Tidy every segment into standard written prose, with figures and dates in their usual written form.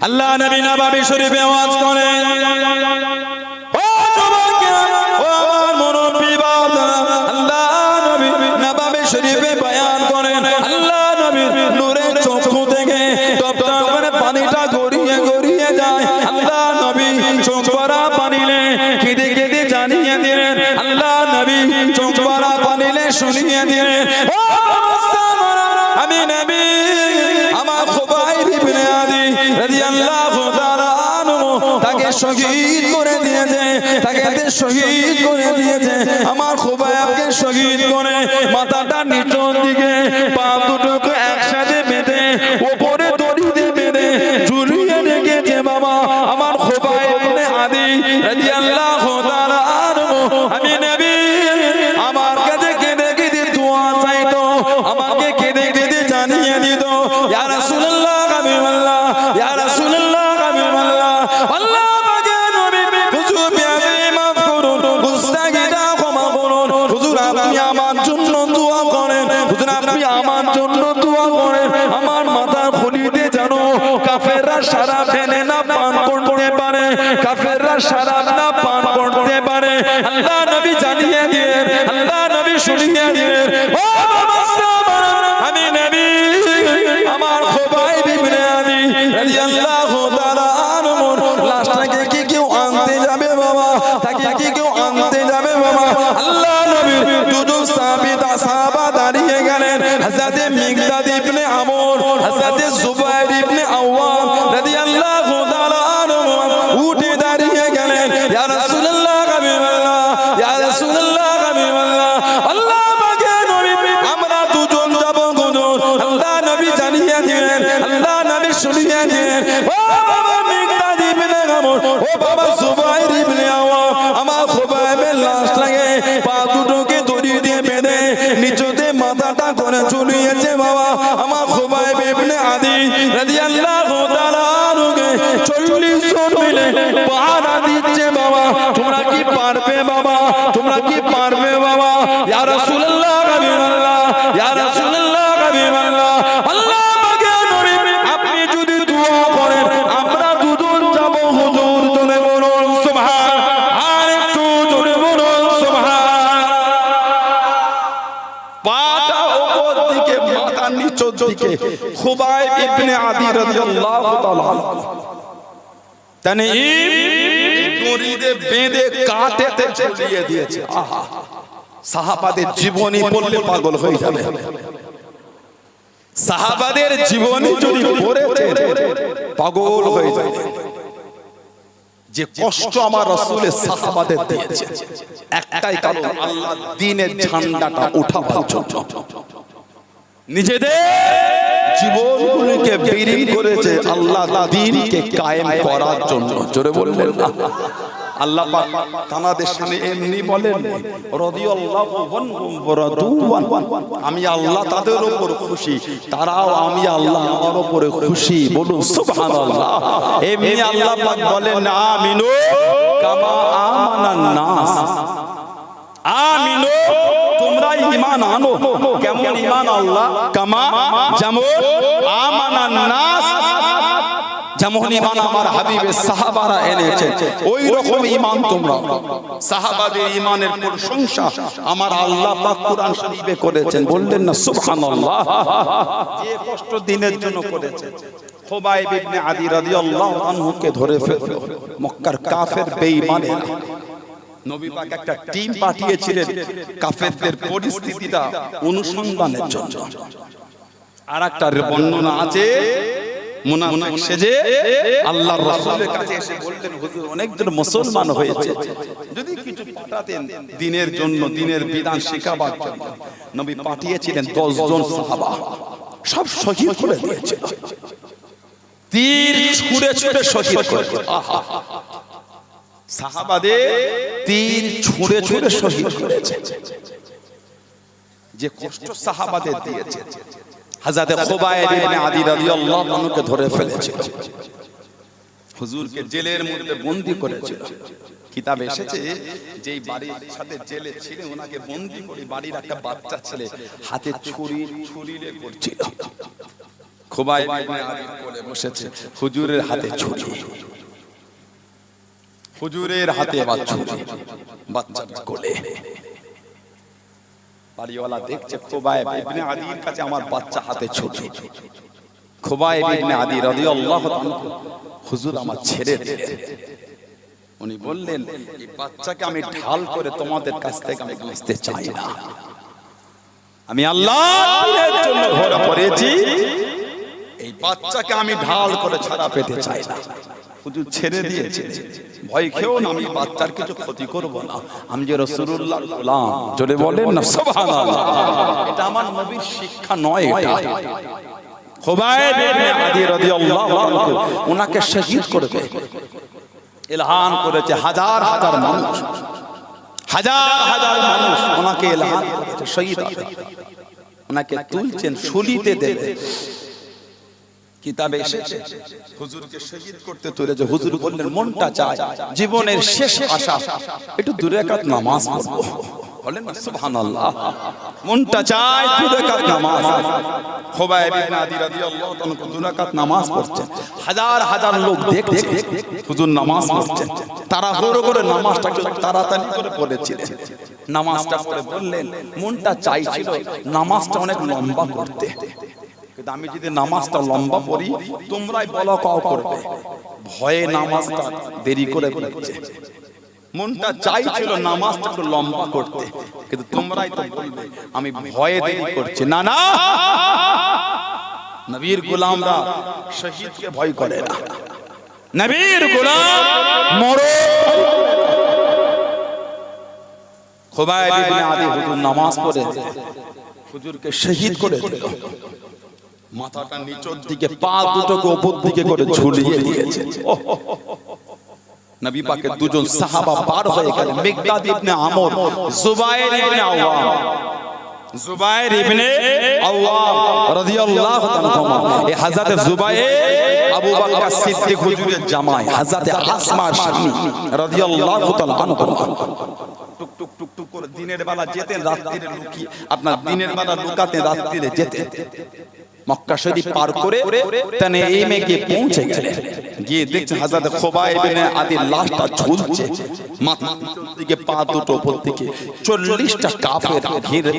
আল্লাহ নবী নববী শরীফে ওয়াজ করেন, ও যুবকেরা, ও আমার মুরব্বি বাবা, আল্লাহ নবী নববী শরীফে বয়ান করেন, আল্লাহ নবীর নূরের চক্ষু থেকে টপ টপ করে পানিটা গড়িয়ে গড়িয়ে যায়। আল্লাহ নবী চোখ ভরা পানিলে কেঁদে কেঁদে জানিয়ে দিলেন, আল্লাহ নবী চোখ ভরা পানিলে শুনিয়ে দিলেন, ও আমি নবী আমার খুবাইব ইবনে আদি রাদিয়াল্লাহু তাআলা আনহু তাকে শহীদ করে দিয়েছে, তাকে শহীদ করে দিয়েছে। আমার খুবাইবকে শহীদ করে মাথাটা নিচের দিকে, পা দুটোকে একসাথে বেঁধে উপরে দড়ি দিয়ে বেঁধে ঝুলিয়ে রেখেছে বাবা। আমার খুবাইব ইবনে আদি রাদিয়াল্লাহু তাআলা আনহু আমি নবী আমার কাছে কেঁদে কেঁদে দোয়া চাইতো, আমাকে কেঁদে কেঁদে জানিয়ে দিত, ইয়া রাসূলুল্লাহ হাবিবাল্লাহ, ইয়া রাসূলুল্লাহ হাবিবাল্লাহ, আল্লাহ পাকে নবী হুজুর বিয়াদে মাফ করুন, গুস্তাগিরা ক্ষমা করুন, হুজুর আপনি আমার জন্য দোয়া করেন, হুজুর আপনি আমার জন্য দোয়া করেন, আমার মাথার খুলিতে জানো কাফেররা শরাব ঢেলে না পান করতে পারে, কাফেররা শরাব না পান করতে পারে। আল্লাহ নবী জানিয়ে দিলেন, আল্লাহ নবী শুনিয়ে দিলেন, ও আমি নবী আমার খুবাইব ইবনে আদি রাদিয়াল্লাহু তাআলা আনহুর লাশটাকে কি কেউ আনতে যাবে বাবা? তাকে কি কেউ আনতে যাবে বাবা? আল্লাহ নবীর দুজন সাহাবা দাঁড়িয়ে গেলেন, হযরত মিকদাদ ইবনে আমর, হযরত জুবাইর ইবনে আওয়াম রাদিয়াল্লাহু তাআলা আনহু উঠে দাঁড়িয়ে গেলেন, ইয়া রাসূলুল্লাহ হাবিবাল্লাহ, ইয়া রাসূলুল্লাহ হাবিবাল্লাহ, আল্লাহ পাকে নবী আমরা দুজন যাব হুজুর। আল্লাহ নবী জানিয়ে দিলেন, আল্লাহ নবী শুনিয়ে দিলেন, ও বাবা মিকদাদ ইবনে আমর, ও বাবা জুবাইর ইবনে আওয়াম, আমার খুবাইবের লাশটাকে পা দুটোকে দড়ি দিয়ে বেঁধে নিচেতে মাথাটা করে ঝুলিয়েছে বাবা। আমার খুবাইব ইবনে আদি রাদিয়াল্লাহু তাআলা আনহুকে 40 জন মিলে পাহারা দিচ্ছে বাবা। তোমরা কি পারবে বাবা? তোমরা কি পারবে বাবা? ইয়া রাসূলুল্লাহ হাবিবাল্লাহ, ইয়া রাসূলুল্লাহ হাবিবাল্লাহ, আল্লাহ পাকে নবী আপনি যদি দোয়া করেন আমরা দুজন যাব হুজুর। জোরে বলুন সুবহান, আর একটু জোরে বলুন সুবহান। পাটা উপর দিকে মাথা নিচের দিকে খুবাইব ইবনে আদি রাদিয়াল্লাহু তাআলা তানঈম দড়িতে বেঁধে কাঁধেতে ঝুলিয়ে দিয়েছে। আহা, সাহাবাদের জীবনী পড়লে পাগল হয়ে যাবে। সাহাবাদের জীবনী যদি পড়েছে পাগল হয়ে যাবে। যে কষ্ট আমার রাসূলের সাহাবাদের দিয়েছে একটাই কারণ, আল্লাহ দ্বীনের ঝান্ডাটা উঠাবার জন্য নিজেদের জীবনগুলোকে বিলীন করেছে আল্লাহ দ্বীনকে কায়েম করার জন্য। জোরে বললেন না? আল্লাহ পাক তাদের সামনে এমনি বলেন, রাদিয়াল্লাহু আনহুম ওয়া রাদুয়ান, আমি আল্লাহ তাদের উপর খুশি, তারাও আমি আল্লাহ আমার উপরে খুশি। বলুন সুবহানাল্লাহ। এমনি আল্লাহ পাক বলেন, আমিনু কামা আমানান নাস, আমিনু তোমরা ঈমান আনো। কেমন ঈমান? আল্লাহ কামা যেমন আমানান নাস, যেমন ঈমান আমার হাবিবের সাহাবারা এনেছেন ওই রকম ঈমান তোমরা। সাহাবাদের ঈমানের প্রশংসা আমার আল্লাহ পাক কুরআন শরীফে করেছেন। বললেন না সুবহানাল্লাহ? যে কষ্ট দিনের জন্য করেছেন। খুবাইব ইবনে আদি রাদিয়াল্লাহু আনহুকে ধরে ফেলল মক্কার কাফের বেঈমানেরা। নবী পাক একটা টিম পাঠিয়েছিলেন কাফেরদের পরিস্থিতিটা অনুসন্ধানের জন্য। আর একটা বর্ণনা আছে, মুনাফিক সেজে আল্লাহর রাসূলের কাছে এসে বললেন, হুজুর অনেকজন মুসলমান হয়েছে, যদি কিছু পাঠাতেন দ্বীনের জন্য, দ্বীনের বিধান শেখাবার জন্য। নবী পাঠিয়েছিলেন 10 জন সাহাবা, সব শহীদ করে দিয়েছিল, তীর ছুঁড়ে ছুঁড়ে শহীদ করেছে। আহা, সাহাবাদের তীর ছুঁড়ে ছুঁড়ে শহীদ করেছে। যে কষ্ট সাহাবাদের দিয়েছে, হযরত খুবাইব ইবনে আদি রাদিয়াল্লাহু আনহুকে ধরে ফেলেছিল, হুজুরকে জেলের মধ্যে বন্দী করেছিল। কিতাবে এসেছে যেই বাড়ির সাথে জেলে ছিলেন ওনাকে বন্দী করে বাড়ির একটা বাচ্চা ছেলে হাতে ছুরি ছুরিলে করছিল। খুবাইব ইবনে আদির কোলে বসেছে, হুজুরের হাতে ছুরি, হুজুরের হাতে ছুরি, বাচ্চাটা কোলে। বাড়িওয়ালা দেখছে খুবাইব ইবনে আদির কাছে আমার বাচ্চা হাতে ছুরি। খুবাইব ইবনে আদি রাদিয়াল্লাহু তাআলা, হুজুর আমার ছেড়ে দিলেন। উনি বললেন, এই বাচ্চাকে আমি ঢাল করে তোমাদের কাছ থেকে আমি বাঁচতে চাই না, আমি আল্লাহর জন্য ধরা পড়েছি, এই বাচ্চাকে আমি ঢাল করে ছাড়া পেতে চাই না। হুজুর ছেড়ে দিয়েছে, ভয় খেও না, আমি বাচ্চার কিছু ক্ষতি করব না, আমি যে রাসূলুল্লাহর গোলাম। জোরে বলেন না সুবহানাল্লাহ। এটা আমার নবীর শিক্ষা নয়, এটা খুবাইব ইবনে আদি রাদিয়াল্লাহু আনহু ওনাকে শহীদ করবে এলান করেছে। হাজার হাজার মানুষ, হাজার হাজার মানুষ ওনাকে এলান করেছে শহীদ হবে। ওনাকে তুলছেন, শুলিতে দেবে। কিতাবে এসেছে হুজুরকে শহীদ করতে তুলেছে। হুজুর বললেন, মনটা চায় জীবনের শেষ আশা একটু 2 রাকাত নামাজ পড়বো। বলেন না সুবহানাল্লাহ। মনটা চায় 2 রাকাত নামাজ। খুবাইব ইবনে আদি রাদিয়াল্লাহু তাআলা 2 রাকাত নামাজ পড়ছেন। হাজার হাজার লোক দেখছে হুজুর নামাজ পড়ছেন। তাড়াহুড়ো করে নামাজটা তাড়াতাড়ি করে পড়েছিলেন। নামাজটা পড়ে বললেন, মনটা চাইছিল নামাজটা অনেক লম্বা করতে, কিন্তু আমি যদি নামাজটা লম্বা পড়ি তোমরাই বলো কাও করবে, ভয়ে নামাজটা দেরি করে পড়েছে। মনটা চাইছিল নামাজটা একটু লম্বা করতে, কিন্তু তোমরাই তো বলবে আমি ভয়ে দেরি করছি। না না, নবীর গোলামরা শহীদকে ভয় করে না, নবীর গোলাম মরো। খুবাইব ইবনে আদি হুজুর নামাজ পড়ে হুজুরকে শহীদ করে দিল। মাথাটা নিচের দিকে, পা দুটোকে উপর দিকে করে ঝুলিয়ে দিয়েছে। নবী পাকের 2 জন সাহাবা পার হয়ে গেলেন, মিকদাদ ইবনে আমর, জুবায়ের ইবনে আওয়াম। জুবায়ের ইবনে আওয়াম রাদিয়াল্লাহু তাআলা, এই হযরত জুবায়ের আবু বকর সিদ্দিক হুজুরের জামাই, হযরত আসমার স্বামী রাদিয়াল্লাহু তাআলা আনহু। টুক টুক টুক টুক করে দিনের বেলা যেতেন, রাত্রিরে লুকিয়ে, আপনার দিনের বেলা লুকাতে রাত্রিরে যেতেন। মক্কা শরীফ পার করে তানঈমে গিয়ে পৌঁছে গেলেন। গিয়ে দেখছেন হযরত খুবাইব ইবনে আদির লাশটা ঝুলছে, মাথা দিকে পা দুটো উপর দিকে। 40টা কাফের ঘিরে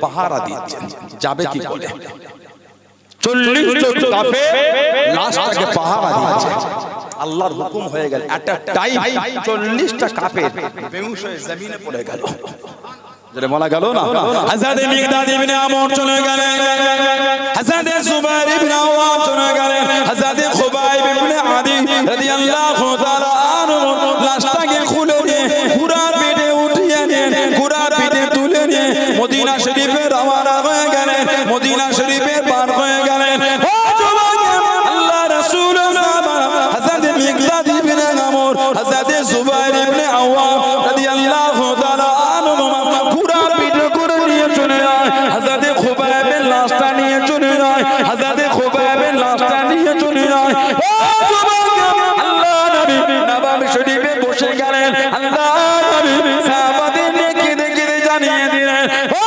পাহারা দিচ্ছেন, যাবে কি করে? 40 জন কাফের লাশটাকে পাহারা দিচ্ছে। আল্লাহর হুকুম হয়ে গেল, একটা টাইম 40টা কাফের বেহুশ হয়ে জমিনে পড়ে গেল। যেটা বলা গেল না, হযরত মিকদাদ ইবনে আমর চলে গেলেন, হযরত জুবায়ের ইবনে আওয়াম চলে গেলেন, হযরত খুবাইব ইবনে আদি রাদিয়াল্লাহু তাআলা আনহু লাশটাকে খুলে দিয়ে ঘোড়ার পিঠে উঠিয়ে নিয়ে, ঘোড়ার পিঠে তুলে নিয়ে মদিনা শরীফে রওনা হয়ে গেলেন। মদিনা শরীফে পার হয়ে গেলেন। ও যুবক, আল্লাহ রাসূল হযরত মিকদাদ ইবনে আমর, হযরত জুবায়ের ইবনে আওয়াম রাদিয়াল্লাহু তাআলা আনহু ঘোড়ার পিঠে করে নিয়ে চলে যায়। হযরত খুবাইবের লাশটা নিয়ে চলে যায়, হযরত খুবাইবের লাশটা নিয়ে চলে যায়। ও যুবক, আল্লাহ নবী নববী শরীফে বসে গেলেন। আল্লাহ নবী সাহাবাদের কেঁদে কেঁদে জানিয়ে দিলেন, ও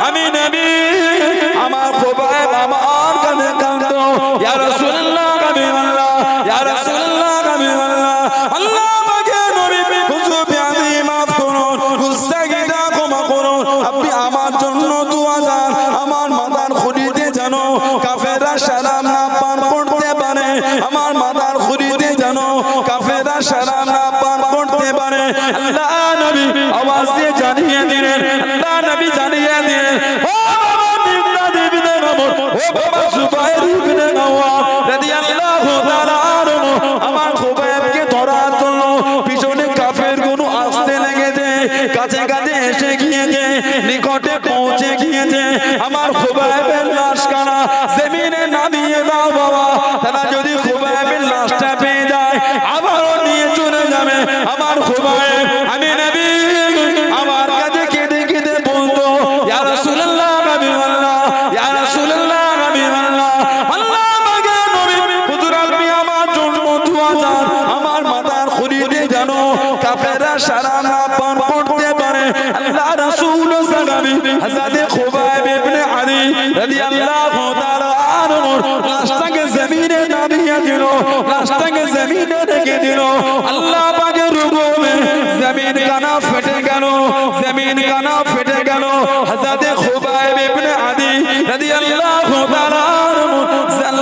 আমি নবী, আমার খুবাইব আমার কাছে কাঁদতো। ইয়া রাসূলুল্লাহ, হাবিবাল্লাহ, ইয়া রাসূলুল্লাহ, হাবিবাল্লাহ, আল্লাহ আমাকে নবী হুজুর বিআদি মাফ করুন, গুস্তাখিটা ক্ষমা করুন। আপনি আমার জন্য দোয়া চান, আমার মাথার খুলিতে যেন কাফেররা সালাম না পান করতে পারে, আমার মাথার খুলিতে যেন কাফেররা সালাম না পান করতে পারে। আল্লাহ নবী আওয়াজ দিয়ে জানিয়ে দিলেন, আল্লাহ নবী জানিয়ে দিলেন, ও বাবা মিকদাদ ইবনে আমর, ও বাবা জুবায়ের ইবনে আওয়াম রাদিয়াল্লাহু তাআলা আনহু, আমার খুবাইবকে ধরার জন্য পিছনে কাফেরগুলো আসতে লেগেছে, কাছে কাছে এসে গিয়েছে, নিকটে পৌঁছে গিয়েছে। আমার খুবাইবের লাশখানা জমিনে নামিয়ে দাও বাবা, তারা যদি খুবাইবের লাশটা পেয়ে যায় আবারও নিয়ে চলে যাবে। আমার খুবাইব, আমি নবী, আমার কাছে কেঁদে কেঁদে বলতো, ইয়া রাসূলুল্লাহ, হাবিবাল্লাহ, ইয়া রাসূলুল্লাহ, হাবিবাল্লাহ, আল্লাহ আমাকে নবী হুজুর আপনি আমার জন্য দোয়া চান, আমার মাথার খুলিতে যেন কাফেররা সালাম না পান করতে পারে। আল্লাহ রাসূল সাহাবী হযরত খুবাইব ইবনে আদি রাদিয়াল্লাহু তাআলা দিল, লাশটাকে জমিনে রেখে দিল। আল্লাহ পাকের হুকুমে জমিন কানা ফেটে গেল, জমিন কানা ফেটে গেল। হযরত খুবাইব ইবনে আদি রাদিয়াল্লাহু তাআলা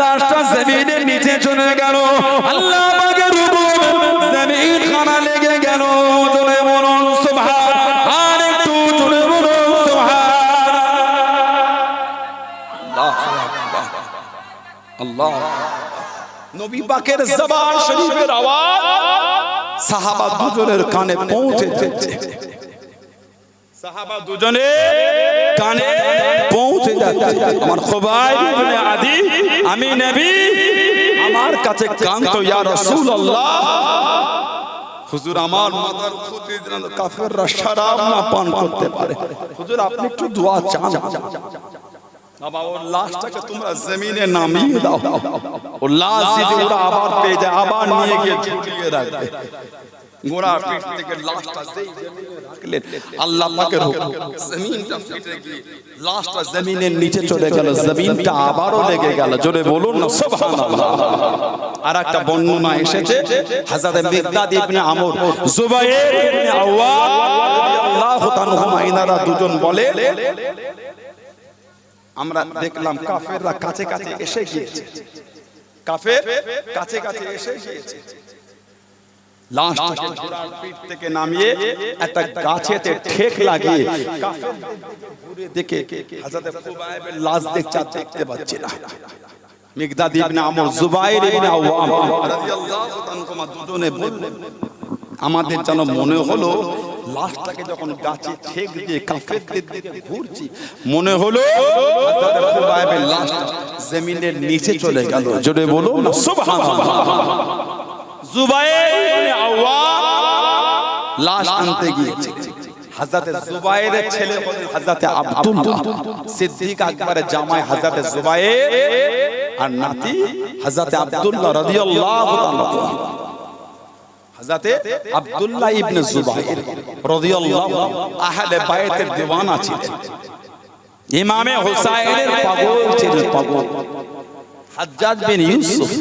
লাশটা জমিনের নিচে চলে গেল। আল্লাহ পাকের হুকুমে জমিন কানা লেগে গেল। জোরে বলুন সুবহান, আর একটু জোরে বলুন সুবহান। আল্লাহ নবী পাকের জবান শরীফের আওয়াজ সাহাবা দুজনের কানে পৌঁছে যাচ্ছে, সাহাবা দুজনের কানে পৌঁছে যাচ্ছে। আমার খুবাইব ইবনে আদি, আমি নবী, আমার কাছে কান্ত ইয়া রাসূলুল্লাহ, হুজুর আমার মাথার উপরে যেন কাফেররা শরাব না পান করতে পারে, হুজুর আপনি একটু দোয়া চান। বাবা ওর লাশটাকে তোমরা জমিনে নামিয়ে দাও, ও লাশ যদি ওরা আবার পেয়ে যায় আবার নিয়ে গিয়ে ঝুলিয়ে রাখবে। গোড়া পিঠ থেকে লাশটা সেই জমিনে রাখলেন, আল্লাহ পাকের হুকুম জমিনটা ফেটে গিয়ে লাশটা জমিনের নিচে চলে গেল, জমিনটা আবারও লেগে গেল। জোরে বলুন না সুবহানাল্লাহ। আর একটা বর্ণনা এসেছে হযরত মিকদাদ ইবনে আমর, জুবাইর ইবনে আওয়াম রাদিয়াল্লাহু তাআলা ইনারা দুজন বলে, আমরা দেখলাম কাফেররা কাছে কাছে এসে গিয়েছে, কাফের কাছে কাছে এসে গিয়েছে। লাশটাকে ঘোড়ার পিঠ থেকে নামিয়ে একটা গাছেতে ঠেক লাগিয়ে কাফের ঘুরে দেখে হযরত খুবাইবের লাশ দেখতে পাচ্ছে না। মিকদাদ ইবনে আমর, জুবাইর ইবনে আওয়াম রাদিয়াল্লাহু তাআলা দুজনে বললেন, আমাদের যেন মনে হলো লাশটাকে যখন গাছে ঠেক দিয়ে কাফেরদের দিকে ঘুরছি, মনে হলো হযরত খুবাইবের লাশটা জমিনের নিচে চলে গেল। জোরে বলুন না সুবহানাল্লাহ। জুবাইর ইবনে আওয়াম লাশ আনতে গিয়েছে। হযরত জুবাইরের ছেলে হলেন হযরত আব্দুল্লাহ, সিদ্দিক আকবরের জামাই হযরত জুবাইর, আর নাতি হযরত আব্দুল্লাহ রাদিয়াল্লাহু তাআলা। হযরত আব্দুল্লাহ ইবনে জুবাইর রাদিয়াল্লাহু আহলে বাইতের দিওয়ানা ছিলেন, ইমামে হুসাইনের পাগল ছিলেন, পাগল। হাজ্জাজ বিন ইউসুফ,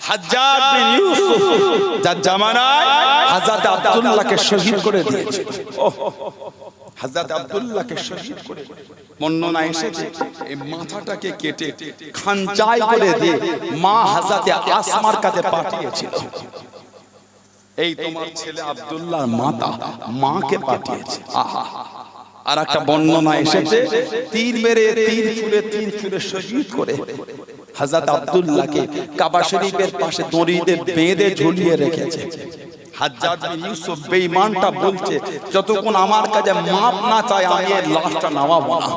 হাজ্জাজ বিন ইউসুফ যার জামানায় হযরত আব্দুল্লাহকে শহীদ করে দিয়েছে। হযরত আব্দুল্লাহকে শহীদ করে বর্ণনা এসেছে এই মাথাটাকে কেটে খানচাই করে দিয়ে মা হযরত আসমার কাছে পাঠিয়েছিল, এই তোমার ছেলে আব্দুল্লাহর মাতা মাকে পাঠিয়েছে। আহা। আর একটা বর্ণনা এসেছে তীর মেরে তীর ছুঁড়ে শহীদ করে হযরত আব্দুল্লাহকে কাবা শরীফের পাশে দড়িতে বেঁধে ঝুলিয়ে রেখেছে। হাজ্জাজ বিন ইউসুফ বেঈমানটা বলছে, যতক্ষণ আমার কাছে মাপ না চায় আমি এর লাশটা নামাবো না।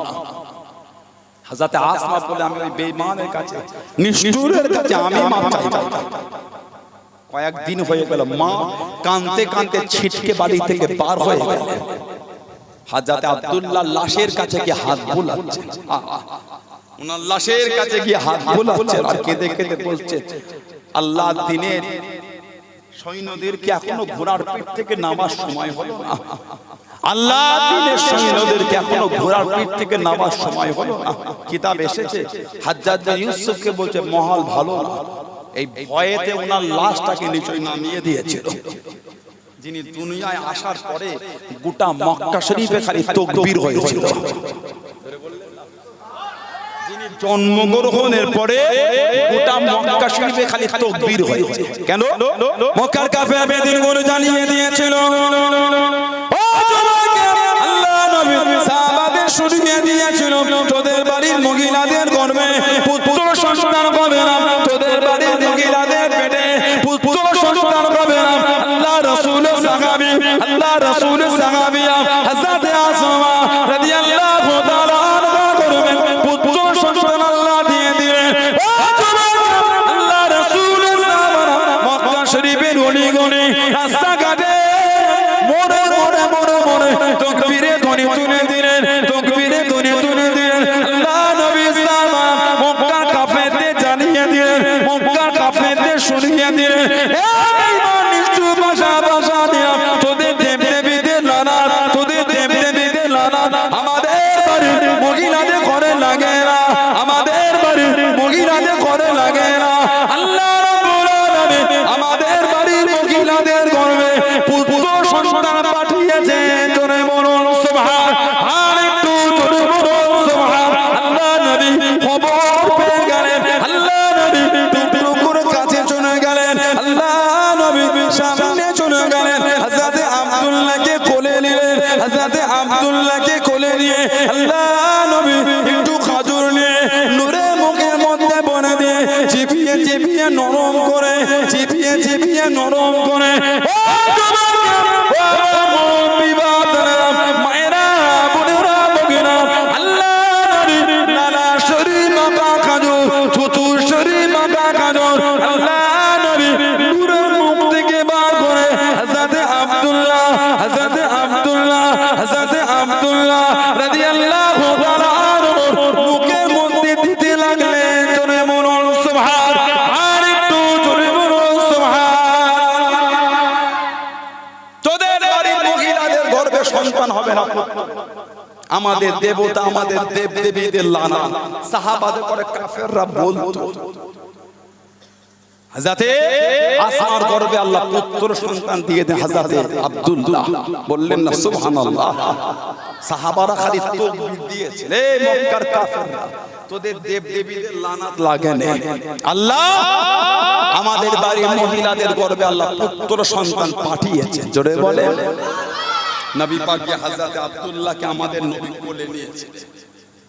হযরত আসমা বলে, আমি ওই বেঈমানের কাছে, নিষ্ঠুরের কাছে আমি মাপ চাই না। কয়েকদিন হয়ে গেল, মা কাঁদতে কাঁদতে ছিটকে বাড়ি থেকে বার হয়ে গেল। হযরত আব্দুল্লাহ লাশের কাছে গিয়ে হাত বুলাচ্ছে, ওনার লাশের কাছে গিয়ে হাত বুলাচ্ছে আর কেঁদে কেঁদে বলছে, আল্লাহ দিনের সৈন্যদেরকে এখনো ঘোড়ার পিঠ থেকে নামার সময় হলো না, আল্লাহ দিনের সৈন্যদেরকে এখনো ঘোড়ার পিঠ থেকে নামার সময় হলো না। কিতাব এসেছে হাজ্জাজ বিন ইউসুফকে বলছে, মহল ভালো না, এই ভয়েতে ওনার লাশটাকে নিচে নামিয়ে দিয়েছিল। যিনি দুনিয়ায় আসার পরে গোটা মক্কা শরীফে খালি তাকবীর হয়েছিল, যিনি জন্মগ্রহণের পরে গোটা মক্কা শরীফে খালি তাকবীর হয়েছে। কেন? মক্কার কাফের বেদিনগুলো জানিয়ে দিয়েছিল, ও জমাকে আল্লাহ নবী সাহাবাদের শুনিয়ে দিয়েছিল, তোদের বাড়ির মহিলাদের গর্ভে পুত্র সন্তান হবে না, তোদের বাড়ির মহিলাদের পেটে পুত্র সন্তান হবে না। আল্লাহ রাসূলের সাহাবী, আল্লাহ রাসূলের সাহাবিয়া হযরত আসমা রাদিয়াল্লাহু তাআলা আনহা করবেন পুত্র সন্তান আল্লাহ দিয়ে দিলেন। আল্লাহ রাসূলের সাহাবারা মক্কা শরীফের গলি গলি রাস্তাঘাটে মোড়ে মোড়ে মোড়ে মোড়ে তাকবীরে ধ্বনি তুলে দিলেন, তাকবীরে ধ্বনি তুলে দিলেন। আল্লাহ নবী সাহাবা মক্কা কাফেরদের জানিয়ে দিলেন, মক্কা কাফেরদের শুনিয়ে দিলেন, তোদের দেবদেবীদের লানত, তোদের দেবদেবীদের লানত আমাদের বাড়ির মহিলাদের ঘরে লাগে না, আমাদের বাড়ির মহিলাদের ঘরে লাগে না। আল্লাহ হযরত আব্দুল্লাহকে কোলে নিয়ে আল্লাহ নবী একটু খাজুর নিয়ে নূরে মুখের মধ্যে বনে দিয়ে চিপিয়ে চিপিয়ে নরম করে চিপিয়ে চিপিয়ে নরম করে ও মায়েরা বোনেরা বগিরা আল্লাহ নবী নানা শরীর মাপা খাজুর থুতু শরীর মাপা খাজুর আল্লাহ নবী নূরের মুখ থেকে বার করে হযরত আব্দুল্লাহ রাদিয়াল্লাহু তাআলা মুখের মধ্যে দিতে লাগলেন। জোরে বলুন সুবহান, আর একটু জোরে বলুন সুবহান। তোদের বাড়ির মহিলাদের গর্ভে সন্তান হবে না, আমাদের দেবতা আমাদের দেব দেবীদের লানা সাহাবাদের পরে কাফেররা বলতো। হযরতে আসমার গর্ভে আল্লাহ পুত্র সন্তান দিয়ে দেন হযরতে আব্দুল্লাহ, বললেন না সুবহানাল্লাহ। সাহাবারা খালি তাকবীর দিয়েছে, রে মক্কার কাফেররা তোদের দেব দেবীদের লানাত লাগে না। আল্লাহ আমাদের বাড়ির মহিলাদের গর্ভে আল্লাহ পুত্র সন্তান পাঠিয়েছেন। জোরে বলে নবী পাককে হযরতে আব্দুল্লাহকে আমাদের নবী কোলে নিয়েছে।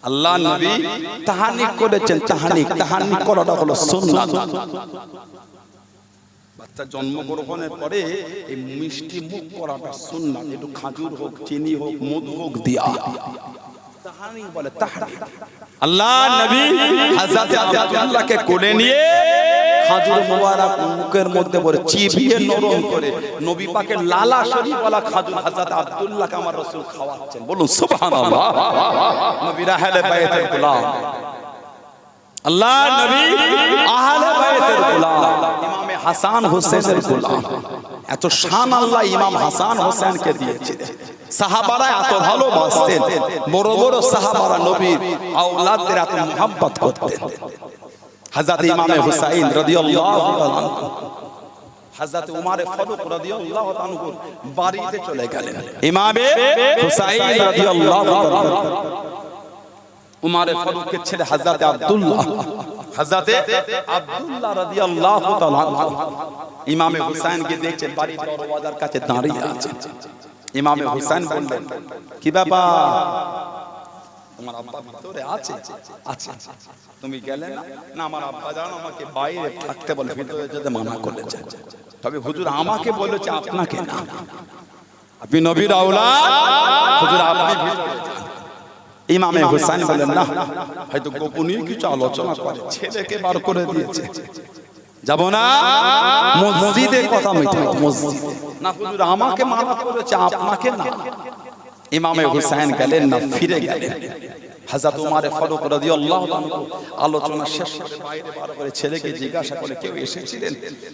আল্লাহ নবী তাহানিক করেছেন। তাহানিক করাটা হলো সুন্নাত। বাচ্চা জন্মগ্রহণের পরে এই মিষ্টি মুখ করাটা সুন্নাত। একটু খাজুর হোক, চিনি হোক, মধু হোক দিয়া তাহানিক বলে। তাহানিক আল্লাহ নবী হযরতে আব্দুল্লাহকে কোলে নিয়ে খাজুর মুবারক মুখের মধ্যে পড়ে চিবিয়ে নরম করে নবী পাকের লালা শরীফ ওয়ালা খাজুর হযরত আব্দুল্লাহকে আমার রাসূল খাওয়াচ্ছেন। বলুন সুবহানাল্লাহ। নবী আহলে বাইতের গোলাম, আল্লাহ নবী আহলে বাইতের গোলাম, ইমামে হাসান হোসেনের গোলাম। এত শান আল্লাহ ইমাম হাসান হোসেনকে দিয়েছিলেন। সাহাবারা এত ভালোবাসতেন, বড় বড় সাহাবারা নবীর আওলাদদের এত মুহাব্বত করতেন। হযরত ইমামে হুসাইন রাদিয়াল্লাহু তাআলা আনহু হযরত উমর ফারুক রাদিয়াল্লাহু তাআলা আনহু বাড়িতে চলে গেলেন। ইমামে হুসাইন রাদিয়াল্লাহু তাআলা উমর ফারুকের ছেলে হযরত আব্দুল্লাহ রাদিয়াল্লাহু তাআলা আনহু ইমামে হুসাইনকে দেখছেন বাড়ির দরওয়াজার কাছে দাঁড়িয়ে আছে। ইমামে হুসাইন বললেন, কি ব্যাপার? তোমার আব্বা ভিতরে আছে? আচ্ছা, তুমি গেলে না? না, আমার আব্বা জান আমাকে বাইরে থাকতে বলে, ভিতরে যেতে মানা করেছে। তবে হুজুর আমাকে বলেছে, আপনাকে না। আপনি নবীর আওলাদ, হুজুর আপনি ভিতরে যান। ইমামে হুসাইন বলেন, না, হয়তো গোপনীয় কিছু আলোচনা করে, ছেলেকে বার করে দিয়েছে, যাব না। মসজিদে কথা মিটাও, মসজিদে না। হুজুর আমাকে মানা করেছে, আপনাকে না। ইমামে হুসাইন গেলেন না, ফিরে গেলেন। হযরত উমর ফারুক রাদিয়াল্লাহু তাআলা আলোচনা শেষ করে বাইরে বার করে ছেলেকে জিজ্ঞাসা করে, কেউ এসেছিলেন?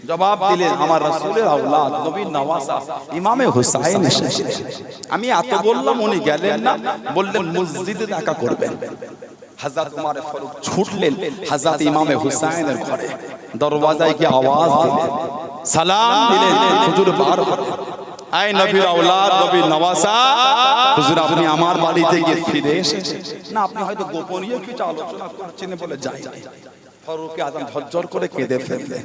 জবাব দিলেন, আমার রাসূলের আওলাদ নবীর নওয়াসা ইমামে হুসাইন এসেছিলেন। আমি এত বললাম, উনি গেলেন না, বললেন মসজিদে দেখা করবেন। হযরত উমর ফারুক ছুটলেন হযরত ইমামে হুসাইনের ঘরে, দরওয়াজায় গিয়ে আওয়াজ দিলেন, সালাম দিলেন, হুজুর বার হলেন। আয় নবীর আওলাদ, নবীর নওয়াসা, হুজুর আপনি আমার বাড়িতে গিয়ে ফিরে এসেছেন। না, আপনি হয়তো গোপনীয় কিছু আলোচনা করছেন বলে যাই নাই। ফারুক আযম ঝরঝর করে কেঁদে ফেললেন।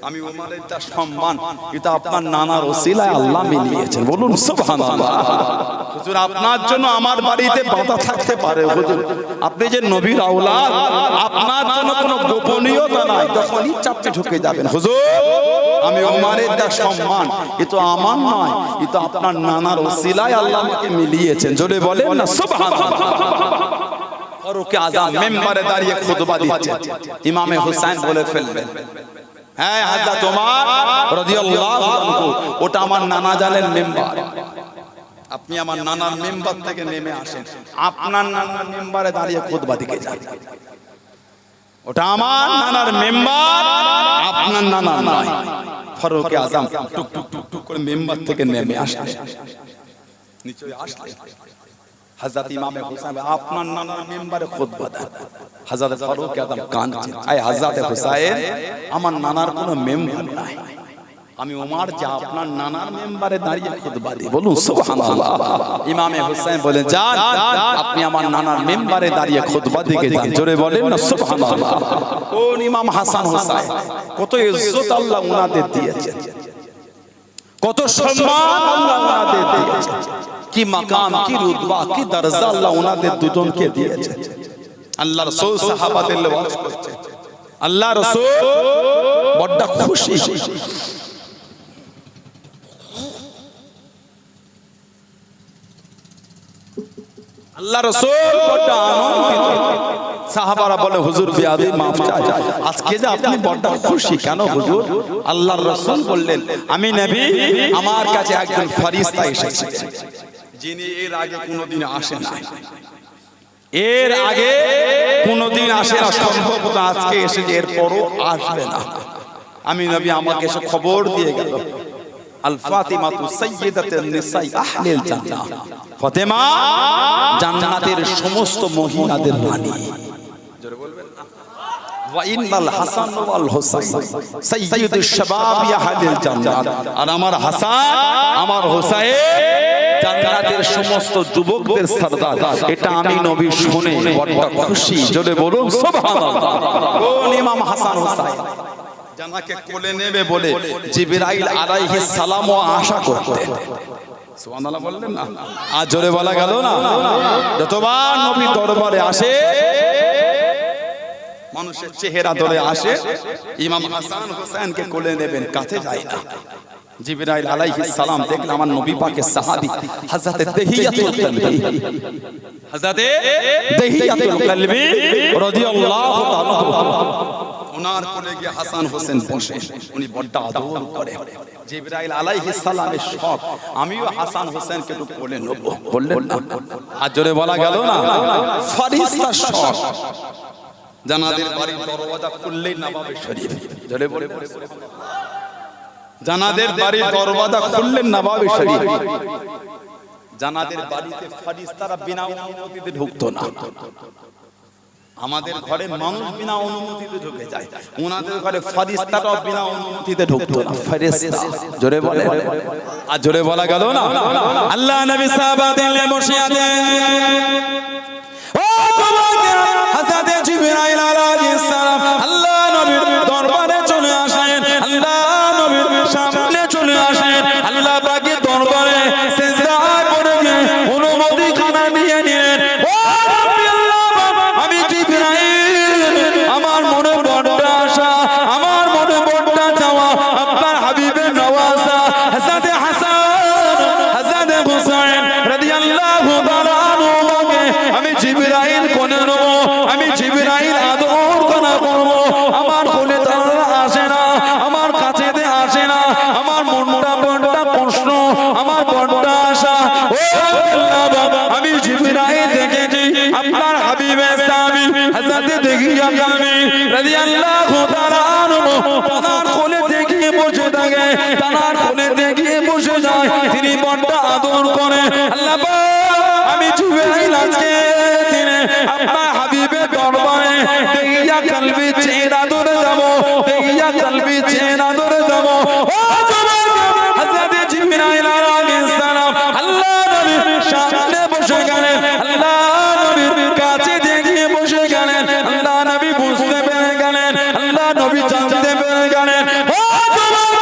আমি ওমরের যা সম্মান, এটা আপনার নানার ওসিলায় আল্লাহ মিলিয়েছেন। বলুন সুবহানাল্লাহ। হুজুর আপনার জন্য আমার বাড়িতে বাধা থাকতে পারে, হুজুর আপনি যে নবীর আওলাদ, আপনার জন্য কোনো গোপনীয়তা নাই, যখন ইচ্ছা আপনি ঢুকে যাবেন। হুজুর আমি ওমরের যা সম্মান, এ তো আমার নয়, এ তো আপনার নানার ওসিলায় আল্লাহ আমাকে মিলিয়েছেন। জোরে বলেন না সুবহানাল্লাহ। ফারুক আযম মিম্বরে দাঁড়িয়ে খুতবা দিচ্ছেন। ইমামে হুসাইন বলে ফেলবেন, হ্যাঁ হযরত ওমর রাদিয়াল্লাহু আনহু, ওটা আমার নানা জানের মিম্বর। আপনি আমার নানার মিম্বর থেকে নেমে আসেন, আপনার নানার মিম্বরে দাঁড়িয়ে খুতবা দিকে যান। ওটা আমার নানার মিম্বর, আপনার নানার নয়। ফারুক আযম টুক টুক টুক টুক করে মিম্বর থেকে নেমে আসলেন, নিচে আসলেন। হযরত ইমামে হুসাইন আপনার নানার মিম্বরে খুতবা দেন। হযরত ফারুক আযম কাঁদছেন, আয় হযরত হুসাইন, আমার নানার কোনো মিম্বর নাই, আমি ওমর যা আপনার নানার মিম্বরে দাঁড়িয়ে খুতবা দিই। বলুন সুবহানাল্লাহ। ইমামে হুসাইন বলেন, যান আপনি আমার নানার মিম্বরে দাঁড়িয়ে খুতবা দিকে যান। জোরে বলেন না সুবহানাল্লাহ। কোন ইমাম হাসান হুসাইন, কত ইজ্জত আল্লাহ উনাদের দিয়েছেন, কত সম্মান আল্লাহ উনাদের দিয়েছেন। কি মাকাম, কি রুতবা, কি দরজা আল্লাহ ওনাদের দুজনকে দিয়েছে। আল্লাহ রাসূল সাহাবাদের ওয়াজ করছে, আল্লাহ রাসূল বড় খুশি। আল্লাহ রাসূল বড় আনন্দিত। সাহাবারা বলে হুজুর বিয়াদি মাফ চাই, আজকে যে আপনি বড় খুশি কেন হুজুর? আল্লাহর রাসূল বললেন, আমি নবী, আমার কাছে একজন ফেরেশতা এসেছিলেন যিনি এর আগে কোনোদিন আসেন নাই, এর আগে কোনোদিন আসে না, সম্ভবত আজকে এসেছে, এরপরও আসবে না। আমি নবী আমাকে এসে খবর দিয়ে গেল, আল ফাতিমাতু সাইয়্যিদাতুন নিসাই আহলিল জান্নাহ, ফাতেমা জান্নাতের সমস্ত মহিলাদের রানী। জোরে বলবেন না? ওয়া ইন্নাল হাসান ওয়াল হুসাইন সাইয়্যিদুশ শাবাবি আহলিল জান্নাত, আর আমার হাসান আমার হুসাইন জান্নাতের সমস্ত যুবকদের সরদার। এটা আমি নবী শুনে বড় খুশি। জোরে বলুন সুবহানাল্লাহ। কোন ইমাম হাসান হুসাইন জানাকে কোলে নেবে বলে জিবরাইল আলাইহিস সালামও আশা করতেন। সুবহানাল্লাহ বললেন না? আর জোরে বলা গেল না? যতবার নবী দরবারে আসে, মানুষের চেহারা ধরে আসে, ইমাম হাসান হুসাইনকে কোলে নেবেন, কাছে যায় না। জিবরাইল আলাইহিস সালাম দেখলেন আমার নবী পাকের সাহাবী হযরত দহিয়াতুল কলবি, হযরত দহিয়াতুল কলবি রাদিয়াল্লাহু তাআলা ওনার কোলে গিয়ে হাসান হোসেন বসে, উনি বড় আদর করে। জিবরাইল আলাইহিস সালামের শখ, আমিও হাসান হোসেনকে একটু কোলে নেব, বললেন না? আর জোরে বলা গেল না? ফেরেশতার শখ। জানাদের বাড়ির দরওয়াজা খুললেই নবাবে শরীফ, জোরে বলে জানাদের বাড়ির দরওয়াজা খুললেন নবাবে শরীফ। জানাদের বাড়িতে ফেরেশতারা বিনা অনুমতিতে ঢুকতো না। আমাদের ঘরে মানুষ বিনা অনুমতিতে ঢুকে যায়, ওনাদের ঘরে ফেরেশতারাও বিনা অনুমতিতে ঢুকতো না। ফেরেশতা, জোরে বলে, আর জোরে বলা গেল না? আল্লাহ নবী সাহাবাদের নিয়ে বসে আছেন, ও যুবকেরা, হযরত জিবরাইল আলাইহিস সালাম আল্লাহ নবীর দরবারে চলে আসেন, আল্লাহ নবীর সামনে চলে আসেন, আল্লাহ পাকের দরবারে সিজদা করে গিয়ে অনুমতি খানা নিয়ে নিলেন। ও রাব্বি আল্লাহ, আমি জিবরাইল, আমার মনে বড় আশা, আমার মনে বড় চাওয়া, আপনার হাবিবের নওয়াজা হযরত হাসান হযরত হুসাইন রাদিয়াল্লাহু তাআলা আনহুকে আমি জিবরাইল কোলে নেব, আমি জিবরাইল আদর করা করব। আমার কোলে তারা আসে না, আমার কাছেতে আসে না, আমার মনটা বড় প্রশ্ন, আমার বড় আশা। ও আল্লাহ, আমি জিবরাইল দেখেছি আপনার হাবিবের সাহাবী হযরত দহিয়া কলবি রাদিয়াল্লাহু তাআলা আনহু তার কোলে দেখিয়ে বসে থাকে, তার কোলে দেখিয়ে বসে যায়, তিনি বড় আদর করে। আল্লাহ আমি জিবরাইল আজকে দিনে আপনার হাবিবের দরবারে দহিয়া কলবি চেহারা ধরে যাব, দহিয়া কলবি চেহারা ধরে যাব। ও যুবক, হযরত জিবরাইল আলাইহিস সালাম আল্লাহ নবীর সামনে বসে গেলেন, আল্লাহ নবীর কাছে দেখিয়ে বসে গেলেন। আল্লাহ নবী বুঝতে পেরে গেলেন, আল্লাহ নবী জানতে পেরে গেলেন। ও যুবক,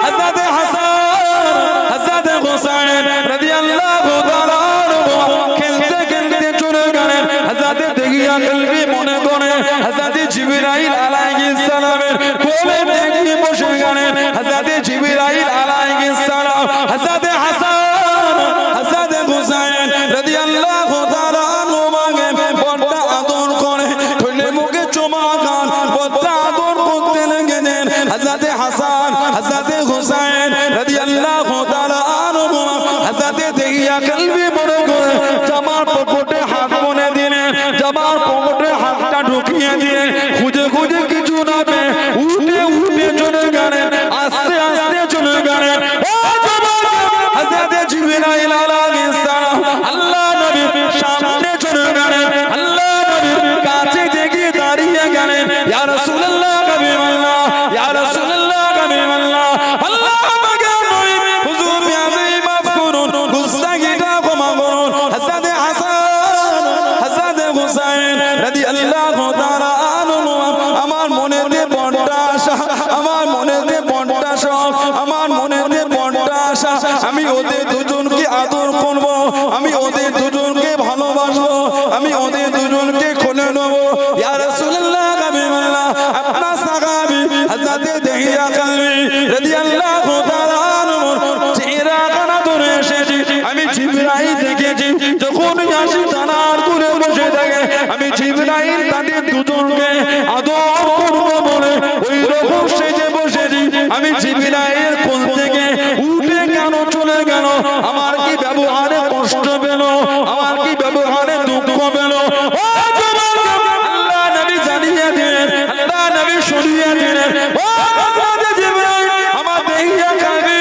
হযরত হাসান হযরত হুসাইন রাদিয়াল্লাহু তাআলা খেলতে খেলতে চলে গেলেন। হযরত দহিয়া কলবি মনে করে হযরত জিবরাইল আলাইহিস সালামের কোলে দেখিয়ে বসে গেলেন। হযরত জিবরাইল আলাইহিস সালাম হযরত হাসান হযরত হুসাইন রাদিয়াল্লাহু তাআলা আনহুকে বড় আদর করে, ঠোঁটে মুখে চুমা খান, বড় আদর করতে লেগেছেন। হযরত হাসান হযরত হুসাইন রাদিয়াল্লাহু তাআলা আনহু হযরত দহিয়া কলবি মনে করে জামার পকেটে হাত মনে দিলেন, জামার পকেটে হাতটা ঢুকিয়ে দিয়ে খুঁজে খুঁজে কিছু না পেয়ে উঠে উঠে চলে গেলেন, আস্তে আস্তে চলে গেলেন। ও যুবক, হযরত জিবরাইল আলাইহিস সালাম আল্লাহ নবীর সামনে চলে গেলেন, আল্লাহ নবীর কাছে দেখিয়ে দাঁড়িয়ে গেলেন, ইয়া রাসূলুল্লাহ হাবিবাল্লাহ, ইয়া রাসূলুল্লাহ হাবিবাল্লাহ, আল্লাহ আমাকে নবী হুজুর বিয়াদি মাফ করুন, গুস্তাখিটা ক্ষমা করুন। হযরত হাসান হযরত হুসাইন রাদিয়াল্লাহু তাআলা আনহু আমার মনেতে বড় আশা, আমার মনেতে বড় শখ, আমার মনেতে বড় আশা, আমি ওদের দুজনকে আদর করব, দেহিয়া কালবি রাদিয়াল্লাহু তাআলা আনহুর চেহারাখানা ধরে এসেছি। আমি জিবরাইল দেখেছি যখন আসি তানার দূরে বসে থাকে, আমি জিবরাইল তাদের দুজনকে আদর করব বলে ওই রকম সেজে বসেছি। আমি জিবরাইল কোল থেকে উঠে কেন চলে গেল? আমার কি ব্যবহারে কষ্ট পেল? আমার কি ব্যবহারে দুঃখ পেল? ও যুবক, আল্লাহ নবী জানিয়ে দিলেন, আল্লাহ নবী শুনিয়ে দিলেন, ও হযরত জিবরাইল, আমার দেহিয়া কালবি,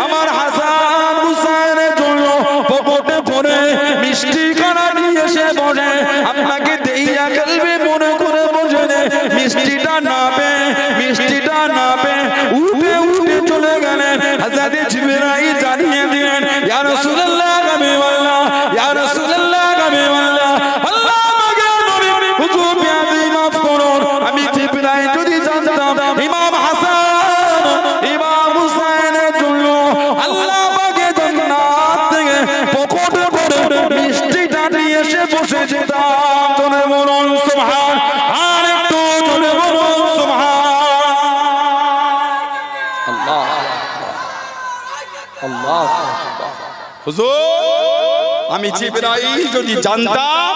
আমার হাসান হুসাইনের জন্য পকেটে ভরে মিষ্টি খানা নিয়ে এসে বসে। আপনাকে দেহিয়া কালবি মনে করে বসে মিষ্টিটা না পেয়ে, মিষ্টিটা না পেয়ে উঠে উঠে চলে গেলেন। হযরত জিবরাইল জানিয়ে দিলেন, ইয়া রাসূলুল্লাহ, আমি আল্লাহ, ইয়া রাসূলুল্লাহ, আমি আল্লাহ, আল্লাহ আমাকে নবী হুজুর বিয়াদি মাফ করুন। আমি জিবরাইল যদি জানতাম ইমাম হাসান ইমাম হুসাইনের জন্য আল্লাহ পাকে জান্নাত থেকে পকেটে ভরে মিষ্টিটা নিয়ে এসে বসে যেতাম। জোরে বলুন সুবহান, আর একটু জোরে বলুন সুবহান। আল্লাহ আল্লাহ। হুজুর, আমি জিবরাইল যদি জানতাম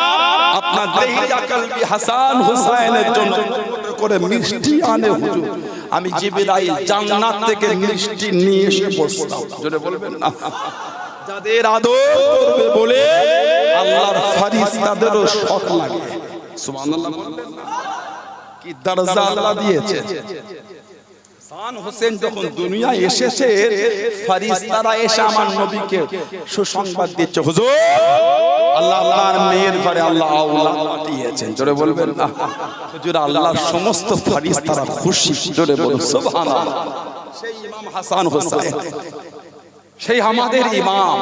আপনার দেহিয়া কালবি হাসান হুসাইনের জন্য করে মিষ্টি আনে হুজুর, আমি জিবরাইল জান্নাত থেকে মিষ্টি নিয়ে এসে বসতাম। জোরে বলবেন না? যাদের আদর করবে বলে আল্লাহর ফেরেশতাদেরও শখ লাগে। সুবহানাল্লাহ বলবেন না? কি দরজা আল্লাহ দিয়েছে। হাসান হোসেন যখন দুনিয়ায় এসেছে, ফেরেশতারা এসে আমার নবীকে সুসংবাদ দিচ্ছে, হুজুর আল্লাহ আপনার মেয়ের ঘরে আল্লাহ আওলাদ পাঠিয়েছেন। জোরে বলবেন না? হুজুর, আল্লাহর সমস্ত ফেরেশতারা খুশি। জোরে বলুন সুবহানাল্লাহ। সেই ইমাম হাসান হোসেন, সেই আমাদের ইমাম,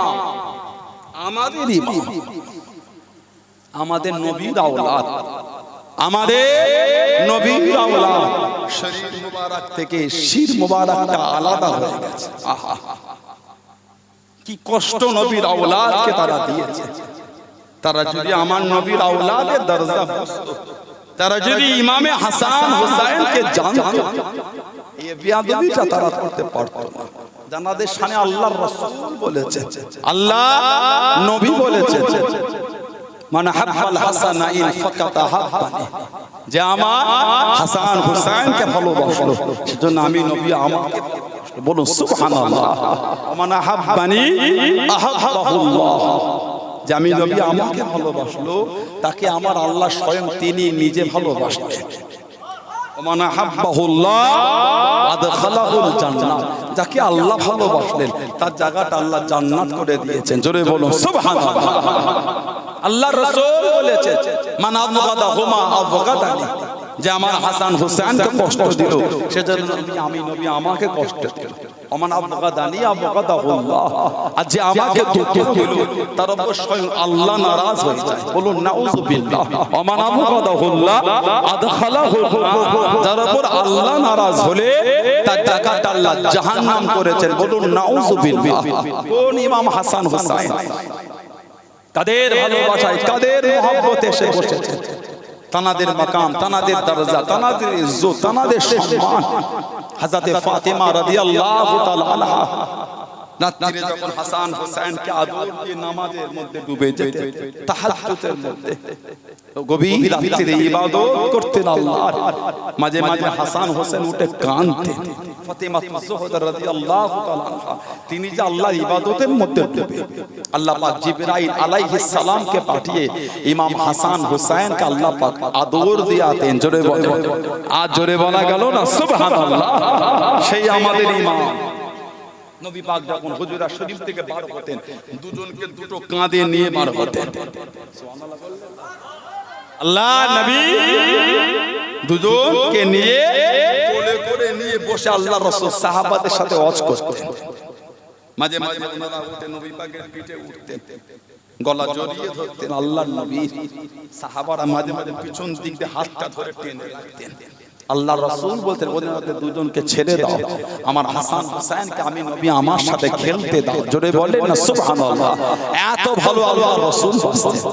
আমাদের ইমাম, আমাদের নবীর আওলাদ, আমাদের নবীর আওলাদ। শরীর মুবারক থেকে শির মুবারকটা আলাদা হয়ে গেছে। আহা, কি কষ্ট নবীর আওলাদকে তারা দিয়েছে। তারা যদি আমার নবীর আওলাদের দরজা বসতো, তারা যদি ইমামে হাসান হুসাইনকে জানতো, এই বেয়াদবিটা তারা করতে পারতো না। জানাদের শানে আল্লাহর রাসূল বলেছে, আল্লাহ নবী বলেছে, মান হাব্বাল হাসানা ইন ফাকাতা হাব্বানি, যে আমার হাসান হুসাইনকে ভালোবাসলো সেজন্য আমি নবী আমাকে ভালোবাসলো। বলুন সুবহানাল্লাহ। মান হাব্বানি আহাব্বাহুল্লাহ, যে আমি নবী আমাকে ভালোবাসলো তাকে আমার আল্লাহ স্বয়ং তিনি নিজে ভালোবাসলেন। মান হাব্বাহুল্লাহ আদখালাহুল জান্নাহ, যাকে আল্লাহ ভালোবাসলেন তার জায়গাটা আল্লাহ জান্নাত করে দিয়েছেন। জোরে বলুন সুবহানাল্লাহ। আল্লাহর রাসূল বলেছে, মান আবগাদাহুমা আবগাদানি, যে আমার হাসান হুসাইনকে কষ্ট দিল সেজন্য আমি নবী আমাকে কষ্ট দিল। ওমান আবগাদানি আবগাদাহুল্লাহ, আর যে আমাকে দুঃখ দিল তার উপর স্বয়ং আল্লাহ নারাজ হয়ে যায়। বলুন নাউযুবিল্লাহ। ওমান আবগাদাহুল্লাহ আদখালাহুল নার, যার উপর আল্লাহ নারাজ হলে তার জায়গাটা আল্লাহ জাহান্নাম করেছেন। বলুন নাউযুবিল্লাহ। কোন ইমাম হাসান হুসাইন, কাদের ভালোবাসায়, কাদের মহব্বতে এসে বসেছে। তানাদের মাকাম, তানাদের দরজা, তানাদের ইজ্জত, তানাদের সম্মান। হযরতে ফাতেমা রাদিয়াল্লাহু তাআলা আনহা রাত্রিরে যখন হাসান হুসাইনকে আদর দিয়ে নামাজের মধ্যে ডুবে যেতেন, তাহাজ্জুদের মধ্যে গভীর রাত্রিরে ইবাদত করতেন আল্লাহর, মাঝে মাঝে হাসান হোসেন উঠে কাঁদতেন। ফাতেমা জোহরা রাদিয়াল্লাহু তাআলা আনহা, তিনি যে আল্লাহর ইবাদতের মধ্যে ডুবে, আল্লাহ পাক জিবরাইল আলাইহিস সালামকে পাঠিয়ে ইমাম হাসান হুসাইনকে আল্লাহ পাক আদর দিয়াতেন। জোরে বলেন, আজ জোরে বলা গেল না সুবহানাল্লাহ। সেই আমাদের ইমাম নবী পাক যখন হুজরা শরীফ থেকে বার হতেন, দুজনকে দুটো কাঁধে নিয়ে বার হতেন। সুবহানাল্লাহ বললেন। আল্লাহ নবী দুজনকে নিয়ে কোলে করে নিয়ে বসে আল্লাহর রাসূল সাহাবাদের সাথে ওয়াজ করতেন। মাঝে মাঝে ওনারা উঠে নবী পাকের পিঠে উঠতেন, গলা জড়িয়ে ধরতেন আল্লাহর নবী। সাহাবারা মাঝে মাঝে পিছন দিক দিয়ে হাতটা ধরে টেনে রাখতেন। আল্লাহর রাসূল বলতেন, ওদের দুজনকে ছেড়ে দাও, আমার হাসান হুসাইনকে আমি নবী আমার সাথে খেলতে দাও। জোরে বলেন না সুবহানাল্লাহ। এত ভালো আল্লাহর রাসূল বাসতেন।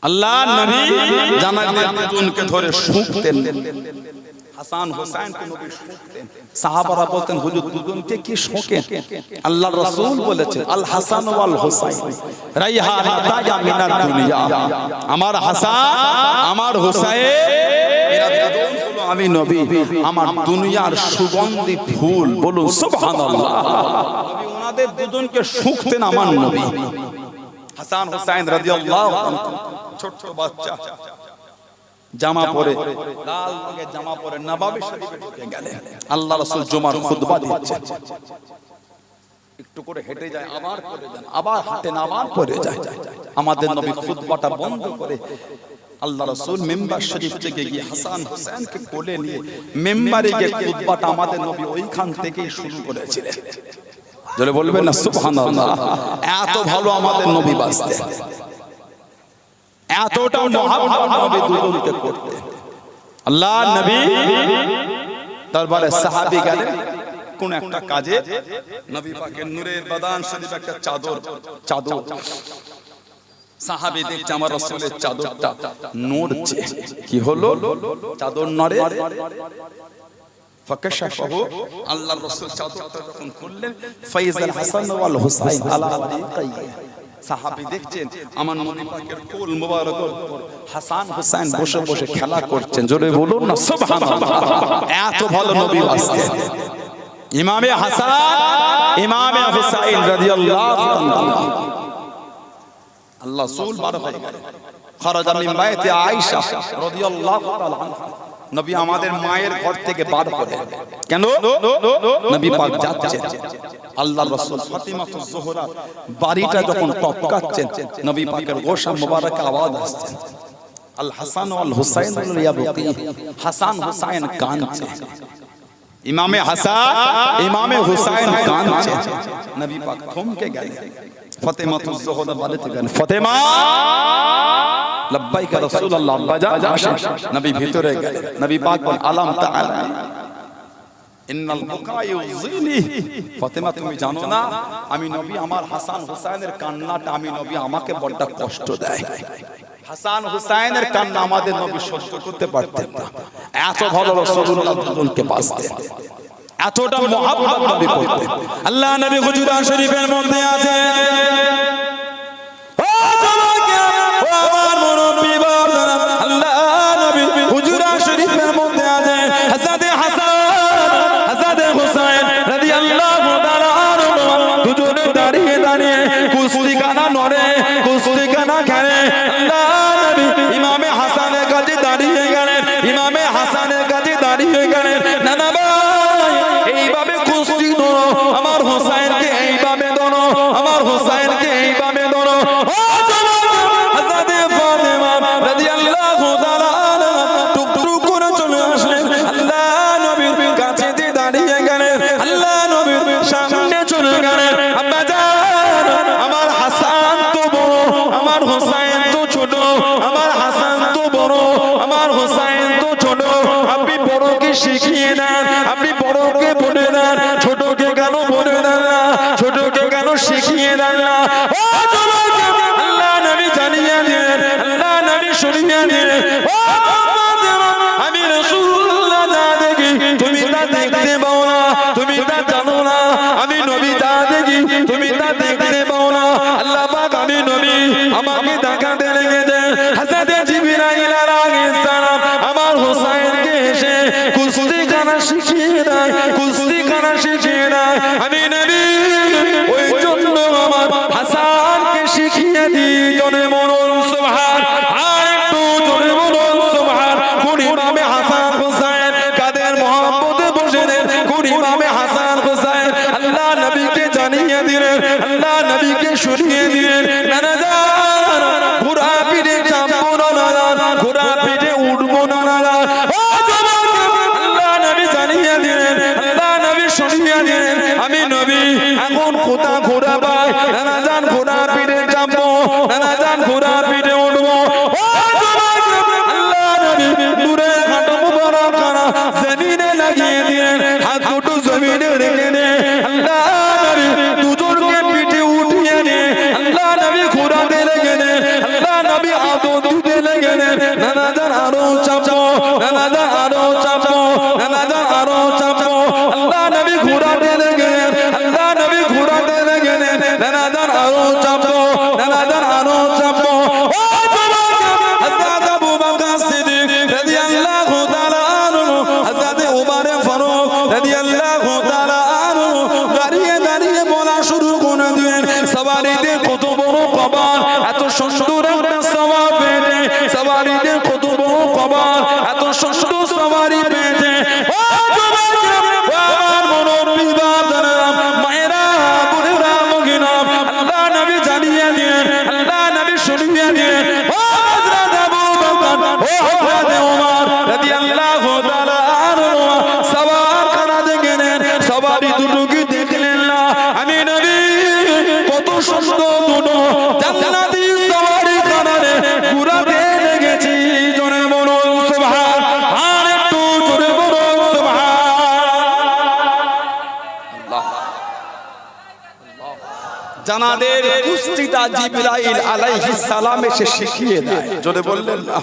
আল্লাহ নবী জানালেন দুজনকে ধরে শুকতেন, হাসান হোসেনকে নবী শোঁকতেন। সাহাবারা বলতেন হুজুর দুজনকে কি শোঁকেন? আল্লাহর রাসূল বলেছেন আল হাসান ওয়াল হোসাইন রাইহানাতা মিনাদ দুনিয়া। আমার হাসান আমার হোসেন এরা দুজন হলো আমি নবী, আমার দুনিয়ার সুগন্ধি ফুল। বলুন সুবহানাল্লাহ। নবী ওনাদের দুজনকে শোঁকতেন আমার নবী। হাসান হোসেন রাদিয়াল্লাহু আনহু ছোট বাচ্চা, জামা পরে, লাল রঙের জামা পরে নবাবী শরীফে ঢুকে গেলেন। আল্লাহ রাসূল জুমার খুতবা দিচ্ছেন, একটু করে হেঁটে যায়, আবার পরে যান, আবার হাঁটেন, আবার পরে যায়। আমাদের নবী খুতবাটা বন্ধ করে আল্লাহ রাসূল মিম্বার শরীফ থেকে গিয়ে হাসান হোসেনকে কোলে নিয়ে মিম্বারে গিয়ে খুতবাটা আমাদের নবী ওইখান থেকেই শুরু করেছিলেন। জোরে বলবেন না সুবহানাল্লাহ। এত ভালো আমাদের নবী বাঁচতেন, এতটা মহব্বত নবী দুজনকে করতেন। আল্লাহ নবী দরবারে সাহাবী গেলেন কোন একটা কাজে, নবী পাকের নূরের বাদান শরীফ একটা চাদর সাহাবী দেখছে আমার রাসূলের চাদরটা নড়ছে। কি হলো? চাদর নড়ে। ফাকাশাফাহু, আল্লাহর রাসূল চাদরটা যখন খুললেন, ফাইজাল হাসান ওয়াল হুসাইন আলা দিকাই। সাহাবী দেখছেন আমার নবী পাকের কোল মোবারকের উপর হাসান হোসেন বসে বসে খেলা করছেন। জোরে বলুন না সুবহানাল্লাহ। এত ভালো নবী বাঁচতেন। ইমামে হাসান ইমামে হুসাইন রাদিয়াল্লাহু তাআলা আল্লাহ রাসূল বার হয়ে গেলেন। খারাজা মিন বাইতি আয়েশা রাদিয়াল্লাহু তাআলা আনহা। নবী আমাদের মায়ের ঘর থেকে বার হলেন। কেন? নবী পাক যাচ্ছেন, আল্লাহর রাসূল ফাতিমাতুজ জোহরা বাড়িটা যখন টপকাচ্ছেন, নবী পাকের গোশা মুবারক আওয়াজ আসছে, আল হাসান ওয়াল হুসাইন ইয়াবকি। হাসান হুসাইন কাঁদছে। ইমামে হাসান ইমামে হুসাইন কাঁদছে। নবী পাক থমকে গেলেন। ফাতিমাতুজ জোহরা বাড়িতে গেলেন, ফাতেমা লব্বাইক রাসূলুল্লাহ, আব্বা যান আসেন। নবী ভিতরে গেলেন। নবী পাক বলেন আলাম তাআলা ইন্নাল বুকা ইউযিনি। ফাতেমা তুমি জানো না আমি নবী, আমার হাসান হুসাইনের কান্নাটা আমি নবী আমাকে বড় কষ্ট দেয়। হাসান হুসাইনের কান্না আমাদের নবী সহ্য করতে পারতেন না। এত ভালো রাসূলুল্লাহ দুজনকে বাঁচতেন, এতটা মহব্বত নবী করতেন। আল্লাহ নবী হুজুরা শরীফের মধ্যে আছে, ও জমাকে ও আমার মুরব্বি বাবারা, আল্লাহ নবী হুজুরা শরীফের মধ্যে আছে হযরতে হাসান হযরতে হুসাইন রাদিয়াল্লাহু তাআলা আনহুমা দুজনে দাঁড়িয়ে দাঁড়িয়ে কুস্তিখানা নড়ে, কুস্তিখানা খেলে। আল্লাহ নবী ইমামে হাসানের কাছে দাঁড়িয়ে গেলেন, ইমামে হাসানের কাছে দাঁড়িয়ে গেলেন, নানা ভাই এইভাবে কুস্তি ধরো, আমার হোসাইনকে এইভাবে ধরো, আমার হোসাইনকে এইভাবে ধরো। ও জমাকে হযরতে ফাতেমা রাদিয়াল্লাহু তাআলা আনহা টুকটুক করে চলে আসলেন, আল্লাহ নবীর কাছে দাঁড়িয়ে গেলেন, আল্লাহ নবীর সামনে চলে গেলেন। আব্বা জান আমার হাসান তো বড়, আমার হোসাইন তো ছোট, আমার হাসান তো বড়, আমার হোসাইন তো ছোট। আপনি বড়কে শিখিয়ে দেন, আপনি বড়কে বলে দেন, ছোটকে কেন বলে দেন না, ছোটকে কেন শিখিয়ে দেন না? ও জমাকে আল্লাহ নবী জানিয়ে দিলেন, আল্লাহ নবী শুনিয়ে দিলেন, ও ফাতেমা আমি রাসূলুল্লাহ যা দেখি তুমি তা দেখতে পাও না, তুমি তা জানো না। আমি নবী যা দেখি তুমি তা দেখতে পাও না। আল্লাহ পাক আমি নবী আমাকে দেখাতে লেগেছে। হযরত জিবরাইল আলাইহিস সালাম আমার হোসাইনকে এসে কুস্তিখানা শিখিয়ে দেয়, কুস্তিখানা শিখিয়ে দেয়। আমি নবী ওই জন্য আমার হাসানকে শিখিয়ে দিই। জনে বলুন সুবহান, আর একটু জনে বলুন সুবহান। কোন ইমামে হাসান হোসেন কাদের মহব্বতে বসে দেন, কোন ইমামে হাসান হোসেন আল্লাহ নবীকে জানিয়ে দিলেন, আল্লাহ নবীকে শুনিয়ে দিলেন, নানা জান ঘোড়া পিঠে চাপবো না, নানা ঘোড়া পিঠে উঠবো না, নানা। ও জমাকে আল্লাহ নবী জানিয়ে দিলেন, আল্লাহ নবী শুনিয়ে দিলেন, আমি নবী এখন কোথা ঘোড়া পাই, নানা জান ঘোড়া পিঠে চাপবো, নানা জান ঘোড়া পিঠে উঠবো। ও জমাকে আল্লাহ নবী নূরের হাঁটু মুবারক খানা জমিনে লাগিয়ে দিলেন, হাত দুটো জমিনে রেখে দেন। আল্লাহ নবী দুজনকে পিঠে উঠিয়ে নিয়ে আল্লাহ নবী ঘোড়াতে লেগে দেন, আল্লাহ নবী আদর দিতে লেগে দেন, নানা জান আরো চাপবো, নানা জান আরো চাপবো। ও রাদিয়াল্লাহু তাআলা আনহু দাঁড়িয়ে দাঁড়িয়ে বলা শুরু করে দিলেন সওয়ারিদের কত বড় কবর, এত সুন্দর একটা সওয়ার পেয়েছে সওয়ারিদের কত বড় কবর, এত সুন্দর সওয়ারি পেয়েছে। ও যুবকেরা, ও আমার মুরব্বি বাবারা, মায়েরা, বোনেরা, মহিলা, আল্লাহ নবী জানিয়ে দিলেন, আল্লাহ নবী শুনিয়ে দিলেন, ও হযরত আবু বকর, ও হযরত ওমর রাদিয়াল্লাহু তাআলা আনহু সওয়ার খানাতে গেলেন, সওয়ারি দুটোকে দেখলেন না। আমি নবী কত সুন্দর দুটো জান্নাতি সওয়ারি খানাতে ঘুরাতে লেগেছি। জোরে বলুন সুবহান, আর একটু জোরে বলুন সুবহানাল্লাহ। জানাদের কুস্তিটা জিবরাইল আলাইহিস সালাম এসে শিখিয়ে দেয়। জোরে বললেন না?